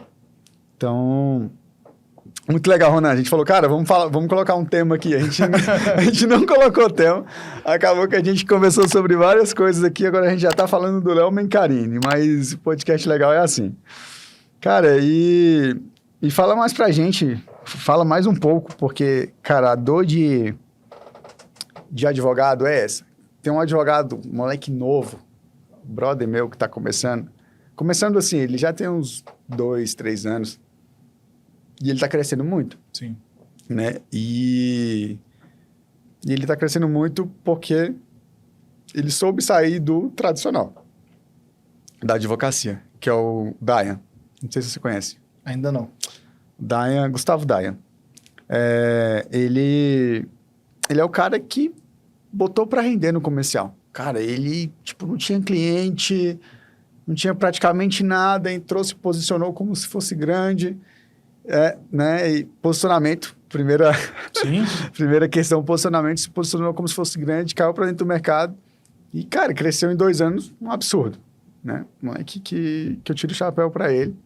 Então, muito legal, Ronan. A gente falou, cara, vamos colocar um tema aqui. A gente não colocou tema. Acabou que a gente conversou sobre várias coisas aqui. Agora a gente já está falando do Léo Mencarini. Mas o podcast legal é assim. Cara, e fala mais pra gente. Fala mais um pouco, porque, cara, a dor de advogado é essa. Tem um advogado, um moleque novo, brother meu que tá começando. Começando assim, ele já tem uns 2, 3 anos. E ele tá crescendo muito. Sim. Né? E ele tá crescendo muito porque ele soube sair do tradicional. Da advocacia, que é o Dayan. Não sei se você conhece. Ainda não. Gustavo Dayan. Ele é o cara que botou para render no comercial. Cara, ele, tipo, não tinha cliente, não tinha praticamente nada, entrou, se posicionou como se fosse grande, né? E posicionamento, primeira questão, posicionamento, se posicionou como se fosse grande, caiu para dentro do mercado e, cara, cresceu em 2 anos, um absurdo, né? Moleque que eu tiro o chapéu para ele.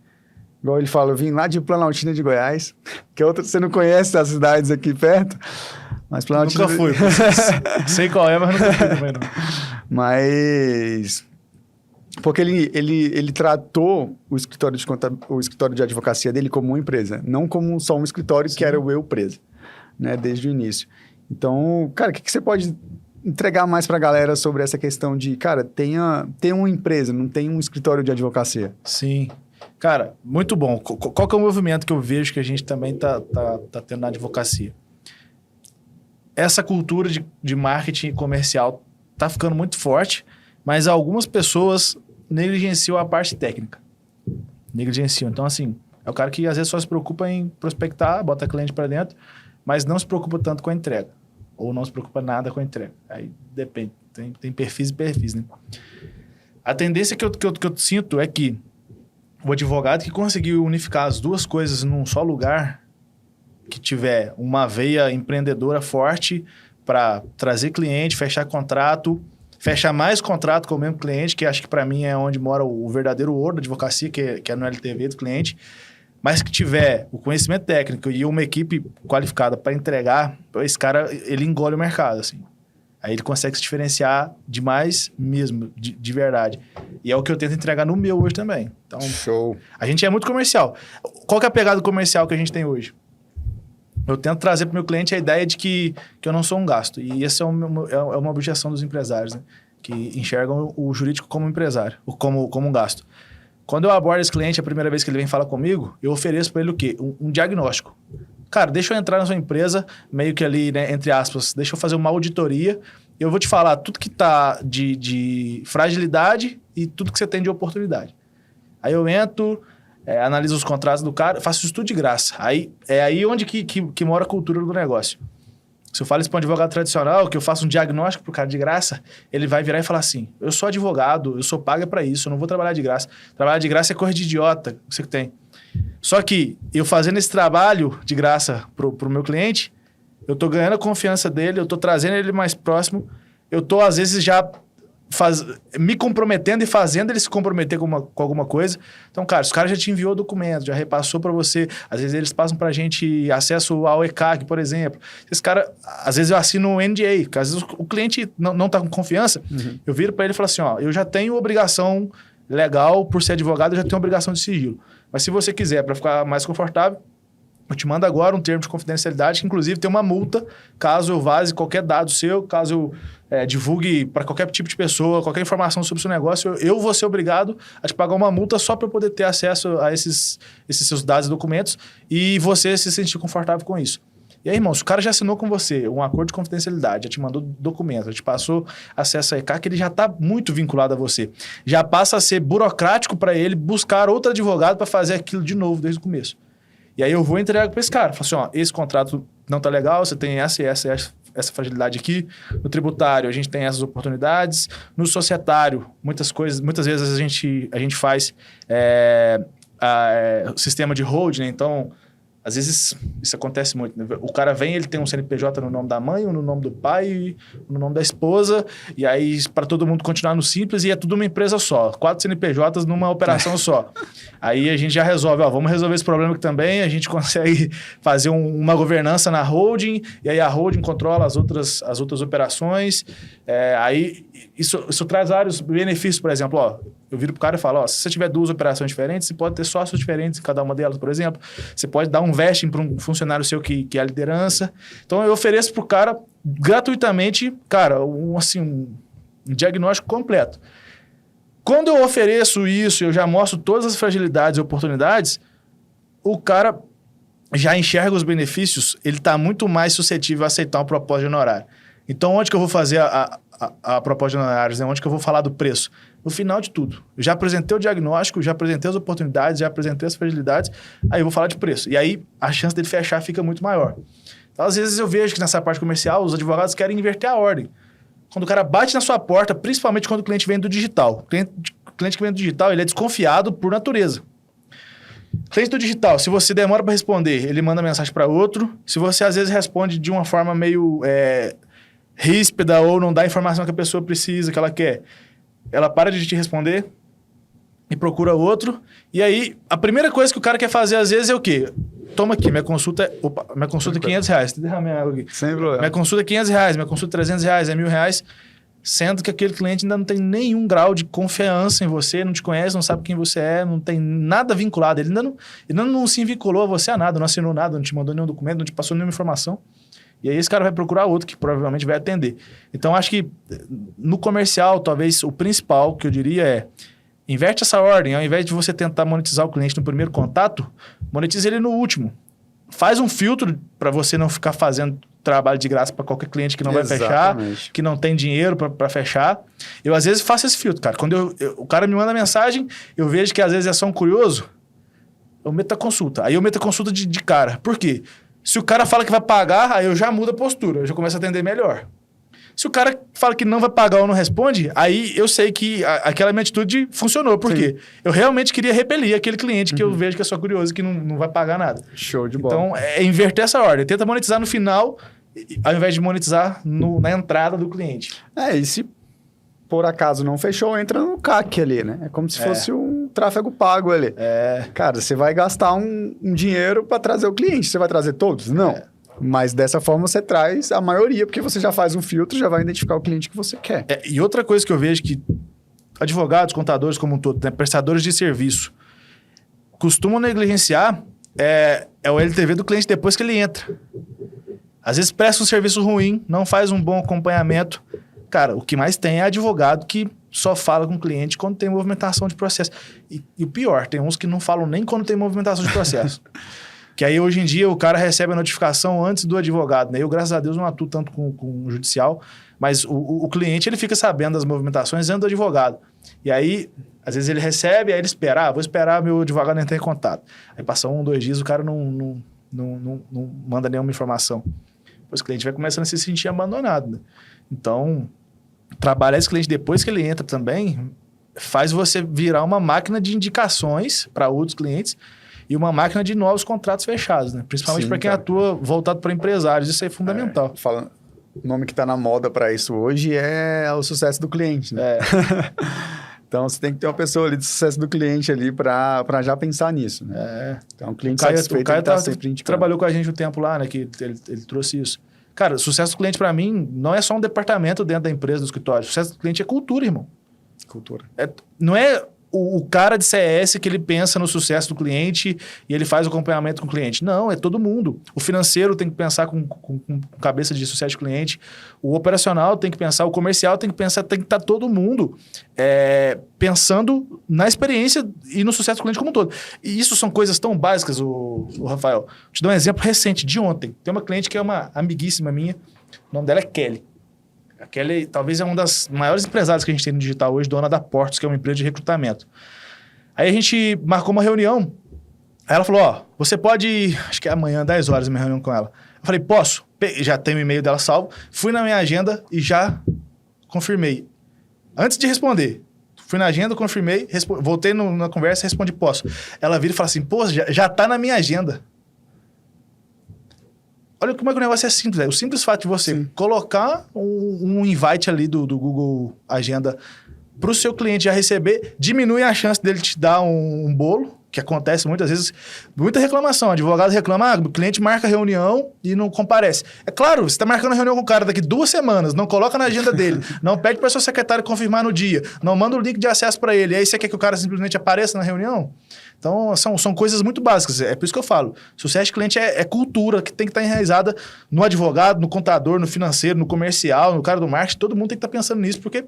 Igual ele fala, eu vim lá de Planaltina de Goiás, que é outra, você não conhece as cidades aqui perto, mas Planaltina... Nunca fui, sei qual é, mas nunca fui também não. Mas... Porque ele tratou o escritório de advocacia dele como uma empresa, não como só um escritório. Sim. Que era o Eu Presa, né, desde o início. Então, cara, o que você pode entregar mais pra galera sobre essa questão de, cara, tenha uma empresa, não tem um escritório de advocacia? Sim. Cara, muito bom. Qual que é o movimento que eu vejo que a gente também tá tendo na advocacia? Essa cultura de marketing comercial tá ficando muito forte, mas algumas pessoas negligenciam a parte técnica. Negligenciam. Então, assim, é o cara que às vezes só se preocupa em prospectar, bota cliente para dentro, mas não se preocupa tanto com a entrega. Ou não se preocupa nada com a entrega. Aí depende. Tem perfis e perfis, né? A tendência que eu sinto é que o advogado que conseguiu unificar as duas coisas num só lugar, que tiver uma veia empreendedora forte para trazer cliente, fechar contrato, fechar mais contrato com o mesmo cliente, que acho que para mim é onde mora o verdadeiro ouro da advocacia, que é no LTV do cliente, mas que tiver o conhecimento técnico e uma equipe qualificada para entregar, esse cara, ele engole o mercado, assim. Aí ele consegue se diferenciar demais mesmo, de verdade. E é o que eu tento entregar no meu hoje também. Então, show. A gente é muito comercial. Qual que é a pegada comercial que a gente tem hoje? Eu tento trazer para o meu cliente a ideia de que eu não sou um gasto. E essa é uma objeção dos empresários, né? Que enxergam o jurídico como empresário, como um gasto. Quando eu abordo esse cliente, a primeira vez que ele vem falar comigo, eu ofereço para ele o quê? Um diagnóstico. Cara, deixa eu entrar na sua empresa, meio que ali, né, entre aspas, deixa eu fazer uma auditoria, e eu vou te falar tudo que tá de fragilidade e tudo que você tem de oportunidade. Aí eu entro, analiso os contratos do cara, faço isso tudo de graça. Aí é aí onde que mora a cultura do negócio. Se eu falo isso para um advogado tradicional, que eu faço um diagnóstico pro cara de graça, ele vai virar e falar assim, eu sou advogado, eu sou paga para isso, eu não vou trabalhar de graça. Trabalhar de graça é coisa de idiota, você que tem. Só que eu fazendo esse trabalho de graça pro meu cliente, eu tô ganhando a confiança dele, eu tô trazendo ele mais próximo, eu tô às vezes já me comprometendo e fazendo ele se comprometer com alguma coisa. Então, cara, os caras já te enviou documento, já repassou para você. Às vezes eles passam pra gente acesso ao ECAC, por exemplo. Esse cara, às vezes eu assino um NDA, porque às vezes o cliente não tá com confiança. Uhum. Eu viro para ele e falo assim, ó, eu já tenho obrigação legal, por ser advogado, eu já tenho obrigação de sigilo. Mas se você quiser, para ficar mais confortável, eu te mando agora um termo de confidencialidade, que inclusive tem uma multa, caso eu vaze qualquer dado seu, caso eu divulgue para qualquer tipo de pessoa, qualquer informação sobre o seu negócio, eu vou ser obrigado a te pagar uma multa só para eu poder ter acesso a esses seus dados e documentos e você se sentir confortável com isso. E aí, irmão, se o cara já assinou com você um acordo de confidencialidade, já te mandou documento, já te passou acesso a ECAC, ele já está muito vinculado a você. Já passa a ser burocrático para ele buscar outro advogado para fazer aquilo de novo desde o começo. E aí eu vou entregar para esse cara. Falo assim, ó, esse contrato não tá legal, você tem essa essa fragilidade aqui. No tributário, a gente tem essas oportunidades. No societário, muitas vezes a gente faz sistema de hold, né? Então, às vezes, isso acontece muito, né? O cara vem, ele tem um CNPJ no nome da mãe, ou no nome do pai, no nome da esposa, e aí, para todo mundo continuar no Simples, e é tudo uma empresa só. 4 CNPJs numa operação só. Aí a gente já resolve, vamos resolver esse problema aqui também, a gente consegue fazer uma governança na holding, e aí a holding controla as outras operações. Aí, isso traz vários benefícios, por exemplo, eu viro pro cara e falo, se você tiver 2 operações diferentes, você pode ter sócios diferentes em cada uma delas, por exemplo. Você pode dar um vesting para um funcionário seu que é a liderança. Então, eu ofereço pro cara, gratuitamente, cara, um diagnóstico completo. Quando eu ofereço isso, eu já mostro todas as fragilidades e oportunidades, o cara já enxerga os benefícios, ele está muito mais suscetível a aceitar uma proposta de honorário. Então, onde que eu vou fazer a proposta de honorários? Né? Onde que eu vou falar do preço? No final de tudo. Eu já apresentei o diagnóstico, já apresentei as oportunidades, já apresentei as fragilidades, aí eu vou falar de preço. E aí, a chance dele fechar fica muito maior. Então, às vezes, eu vejo que nessa parte comercial, os advogados querem inverter a ordem. Quando o cara bate na sua porta, principalmente quando o cliente vem do digital. O cliente que vem do digital, ele é desconfiado por natureza. Cliente do digital, se você demora para responder, ele manda mensagem para outro. Se você, às vezes, responde de uma forma meio ríspida ou não dá a informação que a pessoa precisa, que ela quer, ela para de te responder e procura outro. E aí, a primeira coisa que o cara quer fazer, às vezes, é o quê? Toma aqui, minha consulta é R$500. Derramei água aqui. Sem problema. Minha consulta é R$500, minha consulta é R$300, é R$1.000, sendo que aquele cliente ainda não tem nenhum grau de confiança em você, não te conhece, não sabe quem você é, não tem nada vinculado. Ele ainda não se vinculou a você a nada, não assinou nada, não te mandou nenhum documento, não te passou nenhuma informação. E aí esse cara vai procurar outro que provavelmente vai atender. Então, acho que no comercial, talvez o principal que eu diria é: inverte essa ordem. Ao invés de você tentar monetizar o cliente no primeiro contato, monetize ele no último. Faz um filtro para você não ficar fazendo trabalho de graça para qualquer cliente que não vai fechar, que não tem dinheiro para fechar. Eu, às vezes, faço esse filtro, cara. Quando o cara me manda mensagem, eu vejo que, às vezes, é só um curioso, eu meto a consulta. Aí eu meto a consulta de cara. Por quê? Se o cara fala que vai pagar, aí eu já mudo a postura, eu já começo a atender melhor. Se o cara fala que não vai pagar ou não responde, aí eu sei que aquela minha atitude funcionou. Por quê? Eu realmente queria repelir aquele cliente que eu vejo que é só curioso e que não vai pagar nada. Show de bola. Então, é inverter essa ordem. Tenta monetizar no final, ao invés de monetizar na entrada do cliente. E se por acaso não fechou, entra no CAC ali, né? É como se fosse um tráfego pago ali. Cara, você vai gastar um dinheiro para trazer o cliente. Você vai trazer todos? Não. Mas dessa forma você traz a maioria, porque você já faz um filtro, já vai identificar o cliente que você quer. E outra coisa que eu vejo que advogados, contadores como um todo, né, prestadores de serviço, costumam negligenciar é o LTV do cliente depois que ele entra. Às vezes presta um serviço ruim, não faz um bom acompanhamento. Cara, o que mais tem é advogado que só fala com o cliente quando tem movimentação de processo. E o pior, tem uns que não falam nem quando tem movimentação de processo. Que aí, hoje em dia, o cara recebe a notificação antes do advogado, né? Eu, graças a Deus, não atuo tanto com o judicial, mas o cliente, ele fica sabendo das movimentações antes do advogado. E aí, às vezes ele recebe, aí ele espera, vou esperar meu advogado entrar em contato. Aí passa 1, 2 dias, o cara não manda nenhuma informação. Depois o cliente vai começando a se sentir abandonado, né? Então, trabalhar esse cliente depois que ele entra também faz você virar uma máquina de indicações para outros clientes e uma máquina de novos contratos fechados, né? Principalmente para quem atua voltado para empresários. Isso é fundamental. O nome que está na moda para isso hoje é o sucesso do cliente, né? Então, você tem que ter uma pessoa ali de sucesso do cliente ali para já pensar nisso, né? Então, o cliente satisfeito, ele tá sempre indicando. Trabalhou com a gente um tempo lá, né? Que ele trouxe isso. Cara, o sucesso do cliente, para mim, não é só um departamento dentro da empresa, do escritório. O sucesso do cliente é cultura, irmão. Cultura. Não é o cara de CS que ele pensa no sucesso do cliente e ele faz o acompanhamento com o cliente. Não, é todo mundo. O financeiro tem que pensar com cabeça de sucesso de cliente. O operacional tem que pensar, o comercial tem que pensar, tem que estar todo mundo pensando na experiência e no sucesso do cliente como um todo. E isso são coisas tão básicas, o Rafael. Vou te dar um exemplo recente, de ontem. Tem uma cliente que é uma amiguíssima minha, o nome dela é Kelly. A Kelly talvez é uma das maiores empresárias que a gente tem no digital hoje, dona da Portos, que é uma empresa de recrutamento. Aí a gente marcou uma reunião, aí ela falou, você pode, acho que é amanhã, 10 horas, a minha reunião com ela. Eu falei, posso? Já tenho o e-mail dela salvo. Fui na minha agenda e já confirmei. Antes de responder, fui na agenda, confirmei, voltei na conversa e respondi, posso. Ela vira e fala assim, pô, já tá na minha agenda. Olha como é que o negócio é simples. O simples fato de você colocar um invite ali do Google Agenda para o seu cliente já receber, diminui a chance dele te dar um bolo, que acontece muitas vezes. Muita reclamação. O advogado reclama, o cliente marca reunião e não comparece. É claro, você está marcando reunião com o cara daqui 2 semanas, não coloca na agenda dele, não pede para seu secretário confirmar no dia, não manda o link de acesso para ele, aí você quer que o cara simplesmente apareça na reunião? Então, são coisas muito básicas. É por isso que eu falo. Sucesso de cliente é cultura que tem que estar enraizada no advogado, no contador, no financeiro, no comercial, no cara do marketing. Todo mundo tem que estar pensando nisso, porque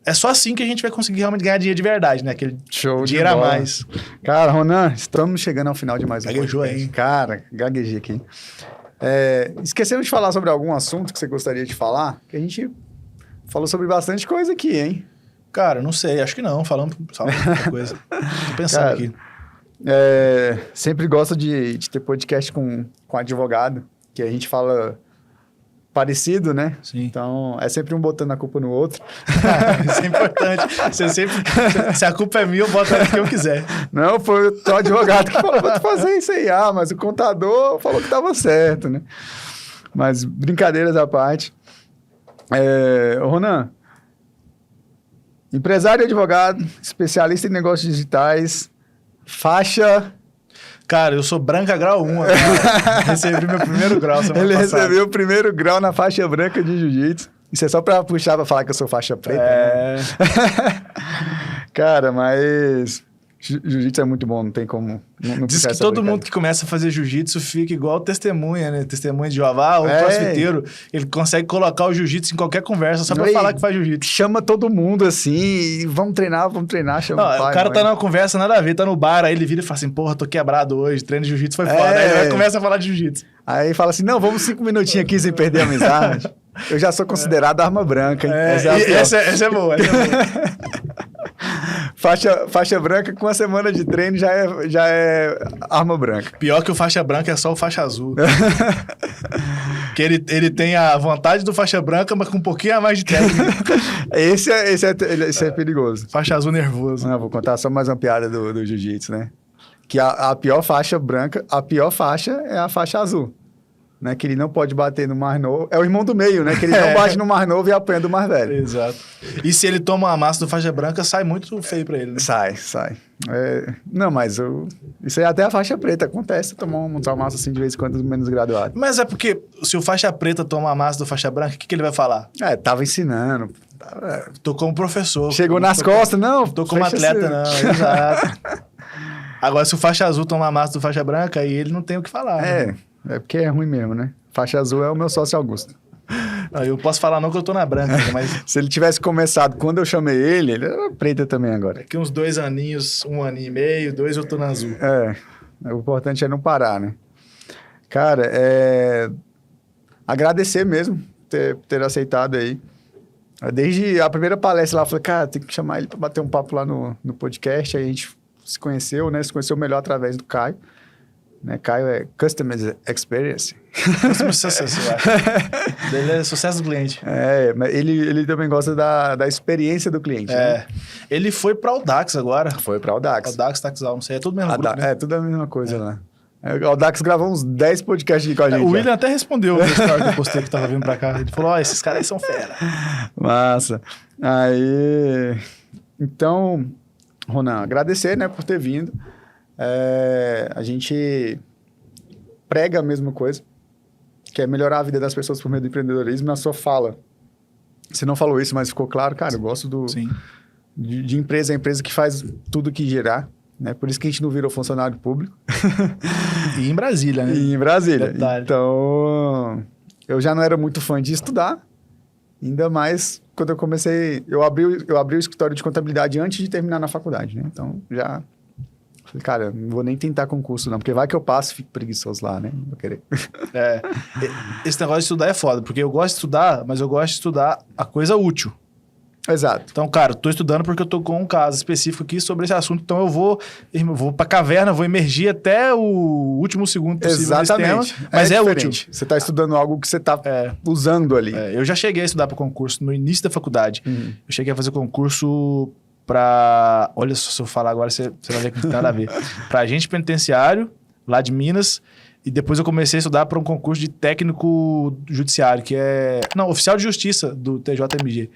é só assim que a gente vai conseguir realmente ganhar dinheiro de verdade, né? Aquele dinheiro a mais. Cara, Ronan, estamos chegando ao final de mais um Gaguejou aí. Cara, gaguejei aqui. Esquecemos de falar sobre algum assunto que você gostaria de falar? Que a gente falou sobre bastante coisa aqui, hein? Cara, não sei, acho que não, falando muita coisa. Tô pensando cara, aqui. Sempre gosto de ter podcast com advogado, que a gente fala parecido, né? Sim. Então, é sempre um botando a culpa no outro. Isso é importante. Se a culpa é minha, eu boto o que eu quiser. Não, foi o teu advogado que falou pra tu fazer isso aí. Mas o contador falou que tava certo, né? Mas, brincadeiras à parte. Ronan, empresário e advogado, especialista em negócios digitais, faixa... Cara, eu sou branca grau 1 agora. Recebi meu primeiro grau semana Ele passada. recebeu o primeiro grau na faixa branca de jiu-jitsu. Isso é só pra puxar pra falar que eu sou faixa preta. Né? Cara, mas... Jiu-jitsu é muito bom, não tem como... Não diz que todo mundo que começa a fazer jiu-jitsu fica igual testemunha, né? Testemunha de Jeová ou crossfiteiro. Ele consegue colocar o jiu-jitsu em qualquer conversa só pra falar que faz jiu-jitsu. Chama todo mundo assim, e vamos treinar, chama o pai. O cara tá numa conversa, nada a ver, tá no bar, aí ele vira e fala assim, porra, tô quebrado hoje, treino de jiu-jitsu foi foda. Aí ele começa a falar de jiu-jitsu. Aí fala assim, não, vamos 5 minutinhos aqui sem perder a amizade. Eu já sou considerado arma branca, hein? Essa é boa. Faixa branca com 1 semana de treino já é arma branca. Pior que o faixa branca é só o faixa azul. Que ele tem a vontade do faixa branca, mas com um pouquinho a mais de técnica. Esse é perigoso. Faixa azul nervoso. Não, vou contar só mais uma piada do jiu-jitsu, né? Que a pior faixa branca, a pior faixa é a faixa azul. Né, que ele não pode bater no mais novo. É o irmão do meio, né? Que ele não bate no mais novo e apanha do mais velho. Exato. E se ele toma uma massa do faixa branca, sai muito feio pra ele, né? Sai. Não, mas isso aí até a faixa preta acontece, tomar uma massa assim de vez em quando menos graduado. Mas é porque se o faixa preta toma a massa do faixa branca, o que ele vai falar? Tava ensinando. Tô como professor. Chegou nas costas, não. Tô como atleta, não. Exato. Agora, se o faixa azul toma a massa do faixa branca, aí ele não tem o que falar. Né? É porque é ruim mesmo, né? Faixa azul é o meu sócio Augusto. Eu posso falar não que eu tô na branca, mas... Se ele tivesse começado quando eu chamei ele era preta também agora. Daqui uns 2 aninhos, 1 aninho e meio, 2 eu tô na azul. O importante é não parar, né? Cara, agradecer mesmo ter aceitado aí. Desde a primeira palestra lá, eu falei, cara, tem que chamar ele pra bater um papo lá no podcast. Aí a gente se conheceu, né? Se conheceu melhor através do Caio. Né? Caio é Customer Experience. Customer Success, eu acho. Ele é sucesso do cliente. Mas ele também gosta da experiência do cliente. Né? Ele foi para o Audax agora. Foi para o Audax. Audax, Taxal, não sei. É tudo mesmo grupo, né? Tudo a mesma coisa lá. O Audax gravou uns 10 podcasts aqui com a gente. O William até respondeu no story que eu postei que tava vindo pra cá. Ele falou, esses caras aí são fera. Massa. Aí... Então, Ronan, agradecer, né, por ter vindo. A gente prega a mesma coisa, que é melhorar a vida das pessoas por meio do empreendedorismo. Na sua fala, você não falou isso, mas ficou claro, cara, eu gosto de empresa, a empresa que faz tudo que girar, né? Por isso que a gente não virou funcionário público. E em Brasília, né? E em Brasília. Detalhe. Então, eu já não era muito fã de estudar, ainda mais quando eu comecei... Eu abri o escritório de contabilidade antes de terminar na faculdade, né? Então, já... Falei, cara, não vou nem tentar concurso, não. Porque vai que eu passo e fico preguiçoso lá, né? Não vou querer. Esse negócio de estudar é foda. Porque eu gosto de estudar, mas eu gosto de estudar a coisa útil. Exato. Então, cara, tô estudando porque eu tô com um caso específico aqui sobre esse assunto, então eu vou pra caverna, vou emergir até o último segundo possível nesse tema, mas é útil. Você tá estudando algo que você tá usando ali. Eu já cheguei a estudar para concurso no início da faculdade. Eu cheguei a fazer concurso para... Olha, se eu falar agora, você vai ver que não tem nada a ver. Para agente penitenciário, lá de Minas, e depois eu comecei a estudar para um concurso de técnico judiciário, que é... Não, oficial de justiça do TJMG.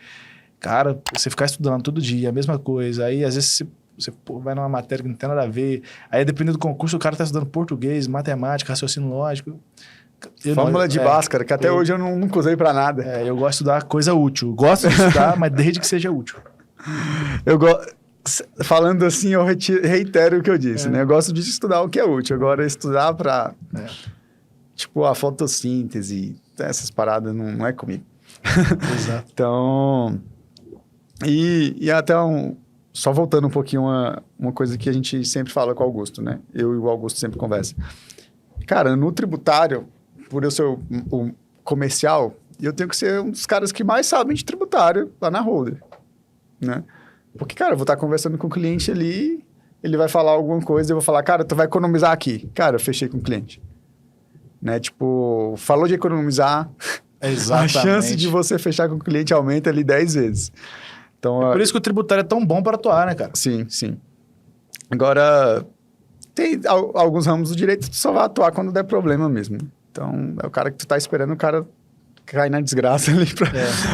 Cara, você ficar estudando todo dia, a mesma coisa. Aí, às vezes, você vai numa matéria que não tem nada a ver. Aí, dependendo do concurso, o cara tá estudando português, matemática, raciocínio lógico. Fórmula de Bhaskara, que até hoje eu nunca usei pra nada. Eu gosto de estudar coisa útil. Gosto de estudar, mas desde que seja útil. Falando assim, eu reitero o que eu disse, né? Eu gosto de estudar o que é útil. Agora, estudar pra... Tipo, a fotossíntese, essas paradas não é comigo. Exato. Então... E até só voltando um pouquinho, uma coisa que a gente sempre fala com o Augusto, né? Eu e o Augusto sempre conversam. Cara, no tributário, por eu ser o comercial, eu tenho que ser um dos caras que mais sabem de tributário lá na Holder, né? Porque, cara, eu vou estar conversando com o cliente ali, ele vai falar alguma coisa, eu vou falar, cara, tu vai economizar aqui. Cara, eu fechei com o cliente. Né? Tipo, falou de economizar, exatamente. A chance de você fechar com o cliente aumenta ali 10 vezes. Então, por isso que o tributário é tão bom para atuar, né, cara? Sim, sim. Agora, tem alguns ramos do direito que tu só vai atuar quando der problema mesmo. Então, é o cara que tu tá esperando, o cara cai na desgraça ali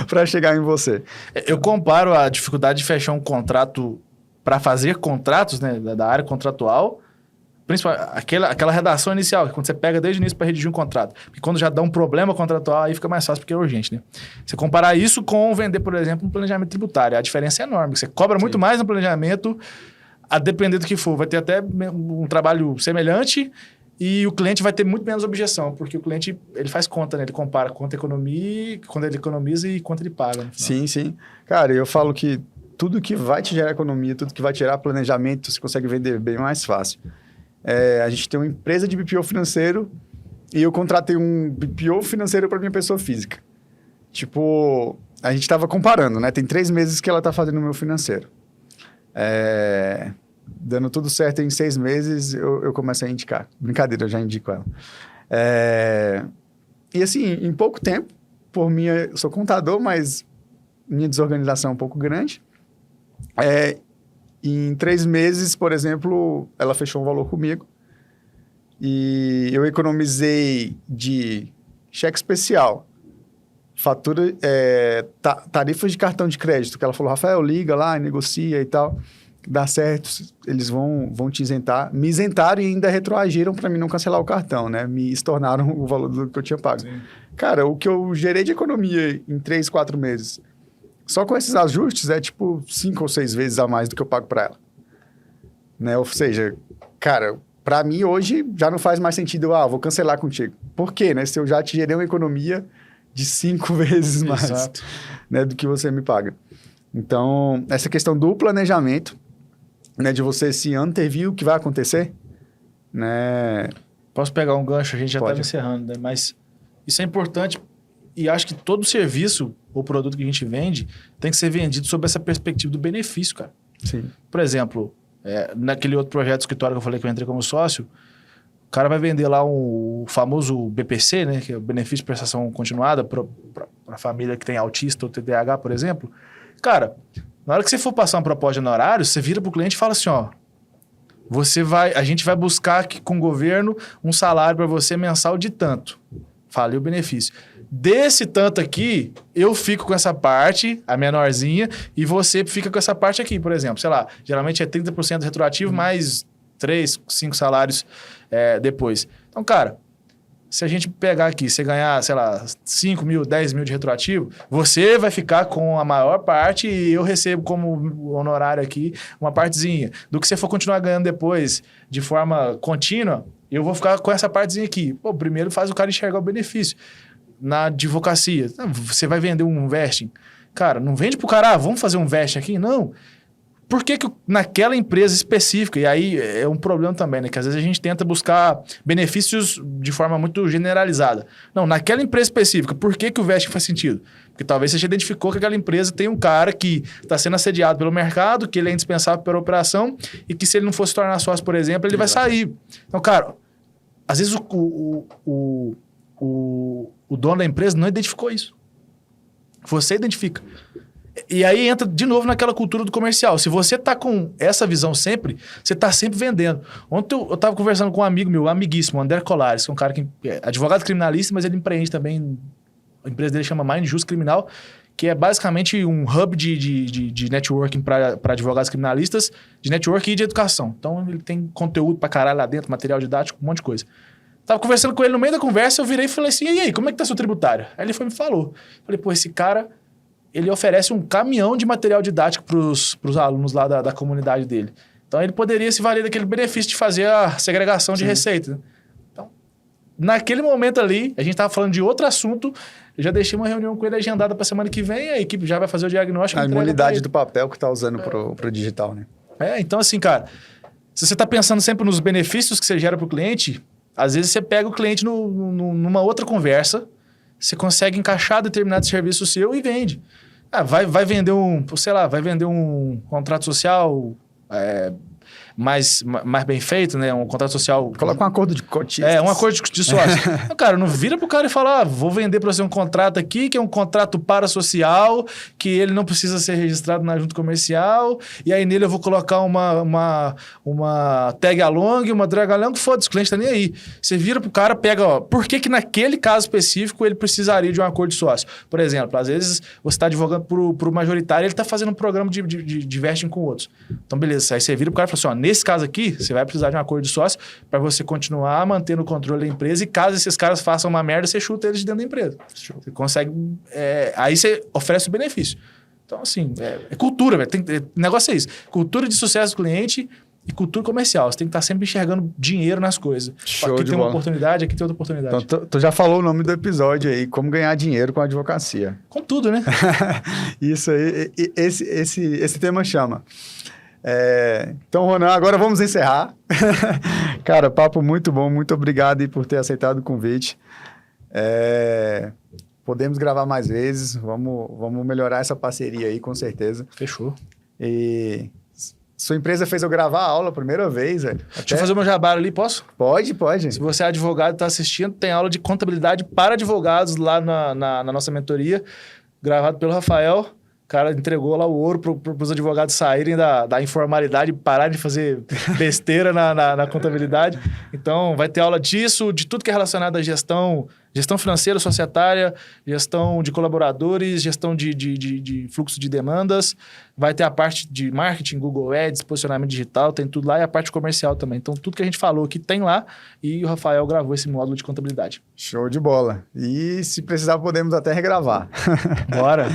para chegar em você. Eu comparo a dificuldade de fechar um contrato para fazer contratos, né, da área contratual, principalmente aquela redação inicial, que quando você pega desde o início para redigir um contrato. Porque quando já dá um problema contratual, aí fica mais fácil porque é urgente, né? Você comparar isso com vender, por exemplo, um planejamento tributário, a diferença é enorme. Você cobra muito mais no planejamento, a depender do que for. Vai ter até um trabalho semelhante e o cliente vai ter muito menos objeção, porque o cliente, ele faz conta, né? Ele compara quanto ele economiza e quanto ele paga. Sim, sim. Cara, eu falo que tudo que vai te gerar economia, tudo que vai te gerar planejamento, você consegue vender bem mais fácil. A gente tem uma empresa de BPO financeiro e eu contratei um BPO financeiro para minha pessoa física. Tipo, a gente estava comparando, né? Tem 3 meses que ela está fazendo o meu financeiro. Dando tudo certo em 6 meses, eu começo a indicar. Brincadeira, eu já indico ela. E assim, em pouco tempo, eu sou contador, mas minha desorganização é um pouco grande. Em 3 meses, por exemplo, ela fechou um valor comigo e eu economizei de cheque especial, fatura, tarifas de cartão de crédito, que ela falou, Rafael, liga lá, negocia e tal, dá certo, eles vão te isentar. Me isentaram e ainda retroagiram para mim não cancelar o cartão, né? Me estornaram o valor do que eu tinha pago. Sim. Cara, o que eu gerei de economia em 3, 4 meses... Só com esses ajustes é tipo 5 ou 6 vezes a mais do que eu pago para ela. Né? Ou seja, cara, para mim hoje já não faz mais sentido, vou cancelar contigo. Por quê? Né? Se eu já te gerei uma economia de 5 vezes mais, né, do que você me paga. Então, essa questão do planejamento, né, de você se antevir o que vai acontecer, né? Posso pegar um gancho? A gente já está encerrando, né? Mas isso é importante. E acho que todo serviço ou produto que a gente vende tem que ser vendido sob essa perspectiva do benefício, cara. Sim. Por exemplo, naquele outro projeto de escritório que eu falei que eu entrei como sócio, o cara vai vender lá o famoso BPC, né, que é o benefício de prestação continuada para a família que tem autista ou TDAH, por exemplo. Cara, na hora que você for passar uma proposta de honorário, você vira para o cliente e fala assim, a gente vai buscar aqui com o governo um salário para você mensal de tanto. Falei o benefício. Desse tanto aqui, eu fico com essa parte, a menorzinha, e você fica com essa parte aqui, por exemplo. Sei lá, geralmente é 30% retroativo, mais 3, 5 salários depois. Então, cara, se a gente pegar aqui, você ganhar, sei lá, 5 mil, 10 mil de retroativo, você vai ficar com a maior parte e eu recebo como honorário aqui uma partezinha. Do que você for continuar ganhando depois de forma contínua, eu vou ficar com essa partezinha aqui. Pô, primeiro faz o cara enxergar o benefício. Na advocacia, você vai vender um vesting. Cara, não vende pro cara, vamos fazer um vesting aqui? Não. Por que naquela empresa específica, e aí é um problema também, né? Que às vezes a gente tenta buscar benefícios de forma muito generalizada. Não, naquela empresa específica, por que o vesting faz sentido? Porque talvez você já identificou que aquela empresa tem um cara que está sendo assediado pelo mercado, que ele é indispensável para a operação e que se ele não fosse tornar sócio, por exemplo, ele vai sair. Então, cara, às vezes o dono da empresa não identificou isso. Você identifica. E aí entra de novo naquela cultura do comercial. Se você tá com essa visão sempre, você tá sempre vendendo. Ontem eu tava conversando com um amigo meu, amiguíssimo, André Colares, que é um cara que é advogado criminalista, mas ele empreende também. A empresa dele chama Mind Just Criminal, que é basicamente um hub de networking para advogados criminalistas, de networking e de educação. Então ele tem conteúdo pra caralho lá dentro, material didático, um monte de coisa. Tava conversando com ele, no meio da conversa, eu virei e falei assim, e aí, como é que tá seu tributário? Aí ele foi e me falou. Falei, pô, esse cara... ele oferece um caminhão de material didático para os alunos lá da comunidade dele. Então, ele poderia se valer daquele benefício de fazer a segregação de receita. Né? Então, naquele momento ali, a gente estava falando de outro assunto, eu já deixei uma reunião com ele agendada para a semana que vem, a equipe já vai fazer o diagnóstico. A imunidade do papel que está usando para o digital, né? Então assim, cara, se você está pensando sempre nos benefícios que você gera para o cliente, às vezes você pega o cliente numa outra conversa, você consegue encaixar determinado serviço seu e vende. Vai vender vai vender um contrato social mais bem feito, né? Um contrato social... Coloca um acordo de cotistas. Um acordo de sócio. Cara, não vira pro cara e fala, vou vender para você um contrato aqui, que é um contrato parasocial, que ele não precisa ser registrado na junta comercial, e aí nele eu vou colocar uma tag along, uma drag along, foda-se, o cliente tá nem aí. Você vira pro cara, pega, por que naquele caso específico ele precisaria de um acordo de sócio? Por exemplo, às vezes você tá advogando pro majoritário, ele tá fazendo um programa de vesting com outros. Então, beleza, aí você vira pro cara e fala assim, nesse caso aqui, você vai precisar de um acordo de sócio para você continuar mantendo o controle da empresa e caso esses caras façam uma merda, você chuta eles de dentro da empresa. Você consegue... aí você oferece o benefício. Então, assim, é cultura, velho. O negócio é isso. Cultura de sucesso do cliente e cultura comercial. Você tem que estar sempre enxergando dinheiro nas coisas. Show aqui de tem bola. uma oportunidade, aqui tem outra oportunidade. Então, tu já falou o nome do episódio aí, como ganhar dinheiro com a advocacia. Com tudo, né? Isso aí, esse tema chama... Então, Ronan, agora vamos encerrar. Cara, papo muito bom, muito obrigado aí por ter aceitado o convite. Podemos gravar mais vezes, vamos melhorar essa parceria aí, com certeza. Fechou. E sua empresa fez eu gravar a aula a primeira vez, velho. Deixa eu fazer o meu jabá ali, posso? Pode. Se você é advogado e está assistindo, tem aula de contabilidade para advogados lá na nossa mentoria, gravado pelo Rafael. O cara entregou lá o ouro para os advogados saírem da informalidade e pararem de fazer besteira na contabilidade. Então, vai ter aula disso, de tudo que é relacionado à gestão financeira, societária, gestão de colaboradores, gestão de fluxo de demandas. Vai ter a parte de marketing, Google Ads, posicionamento digital, tem tudo lá e a parte comercial também. Então, tudo que a gente falou aqui tem lá e o Rafael gravou esse módulo de contabilidade. Show de bola. E se precisar, podemos até regravar. Bora.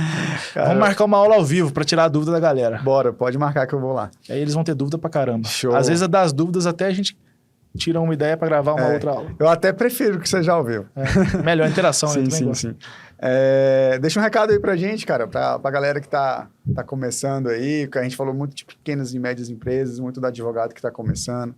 Cara, vamos marcar uma aula ao vivo para tirar a dúvida da galera. Bora, pode marcar que eu vou lá. E aí eles vão ter dúvida pra caramba. Show. Às vezes, das dúvidas, até a gente tira uma ideia para gravar uma outra aula. Eu até prefiro que você já ouviu. Melhor interação. Sim. Deixa um recado aí pra gente, cara, pra galera que tá começando aí, que a gente falou muito de pequenas e médias empresas, muito do advogado que tá começando.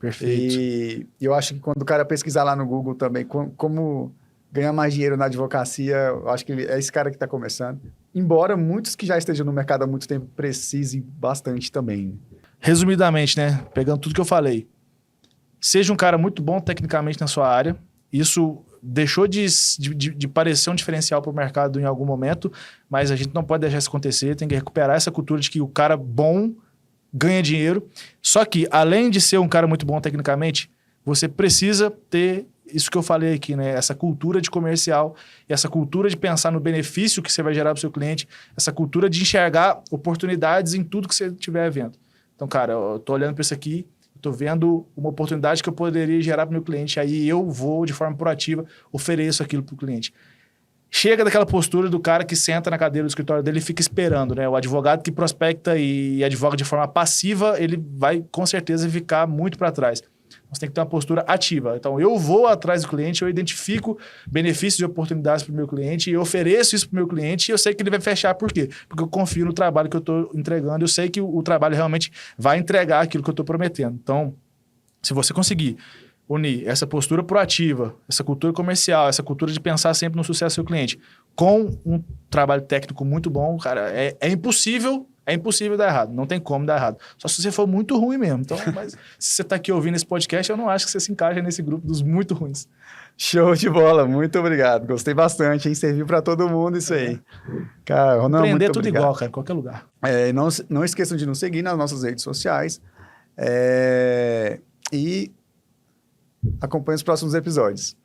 Perfeito. E eu acho que quando o cara pesquisar lá no Google também como ganhar mais dinheiro na advocacia, eu acho que é esse cara que tá começando. Embora muitos que já estejam no mercado há muito tempo precisem bastante também. Resumidamente, né? Pegando tudo que eu falei. Seja um cara muito bom tecnicamente na sua área. Isso deixou de parecer um diferencial para o mercado em algum momento, mas a gente não pode deixar isso acontecer. Tem que recuperar essa cultura de que o cara bom ganha dinheiro. Só que, além de ser um cara muito bom tecnicamente, você precisa ter isso que eu falei aqui, né? Essa cultura de comercial, essa cultura de pensar no benefício que você vai gerar para o seu cliente, essa cultura de enxergar oportunidades em tudo que você estiver vendo. Então, cara, eu tô olhando para isso aqui, estou vendo uma oportunidade que eu poderia gerar para o meu cliente, aí eu vou, de forma proativa, ofereço aquilo para o cliente. Chega daquela postura do cara que senta na cadeira do escritório dele e fica esperando, né? O advogado que prospecta e advoga de forma passiva, ele vai, com certeza, ficar muito para trás. Você tem que ter uma postura ativa. Então, eu vou atrás do cliente, eu identifico benefícios e oportunidades para o meu cliente, e eu ofereço isso para o meu cliente, e eu sei que ele vai fechar. Por quê? Porque eu confio no trabalho que eu estou entregando, eu sei que o trabalho realmente vai entregar aquilo que eu estou prometendo. Então, se você conseguir unir essa postura proativa, essa cultura comercial, essa cultura de pensar sempre no sucesso do seu cliente, com um trabalho técnico muito bom, cara, é impossível dar errado. Não tem como dar errado. Só se você for muito ruim mesmo. Então, mas se você está aqui ouvindo esse podcast, eu não acho que você se encaixa nesse grupo dos muito ruins. Show de bola, muito obrigado. Gostei bastante, hein? Serviu para todo mundo isso aí. Cara, Ronan, Empreender muito tudo obrigado. igual, cara, em qualquer lugar. Não esqueçam de nos seguir nas nossas redes sociais e acompanhem os próximos episódios.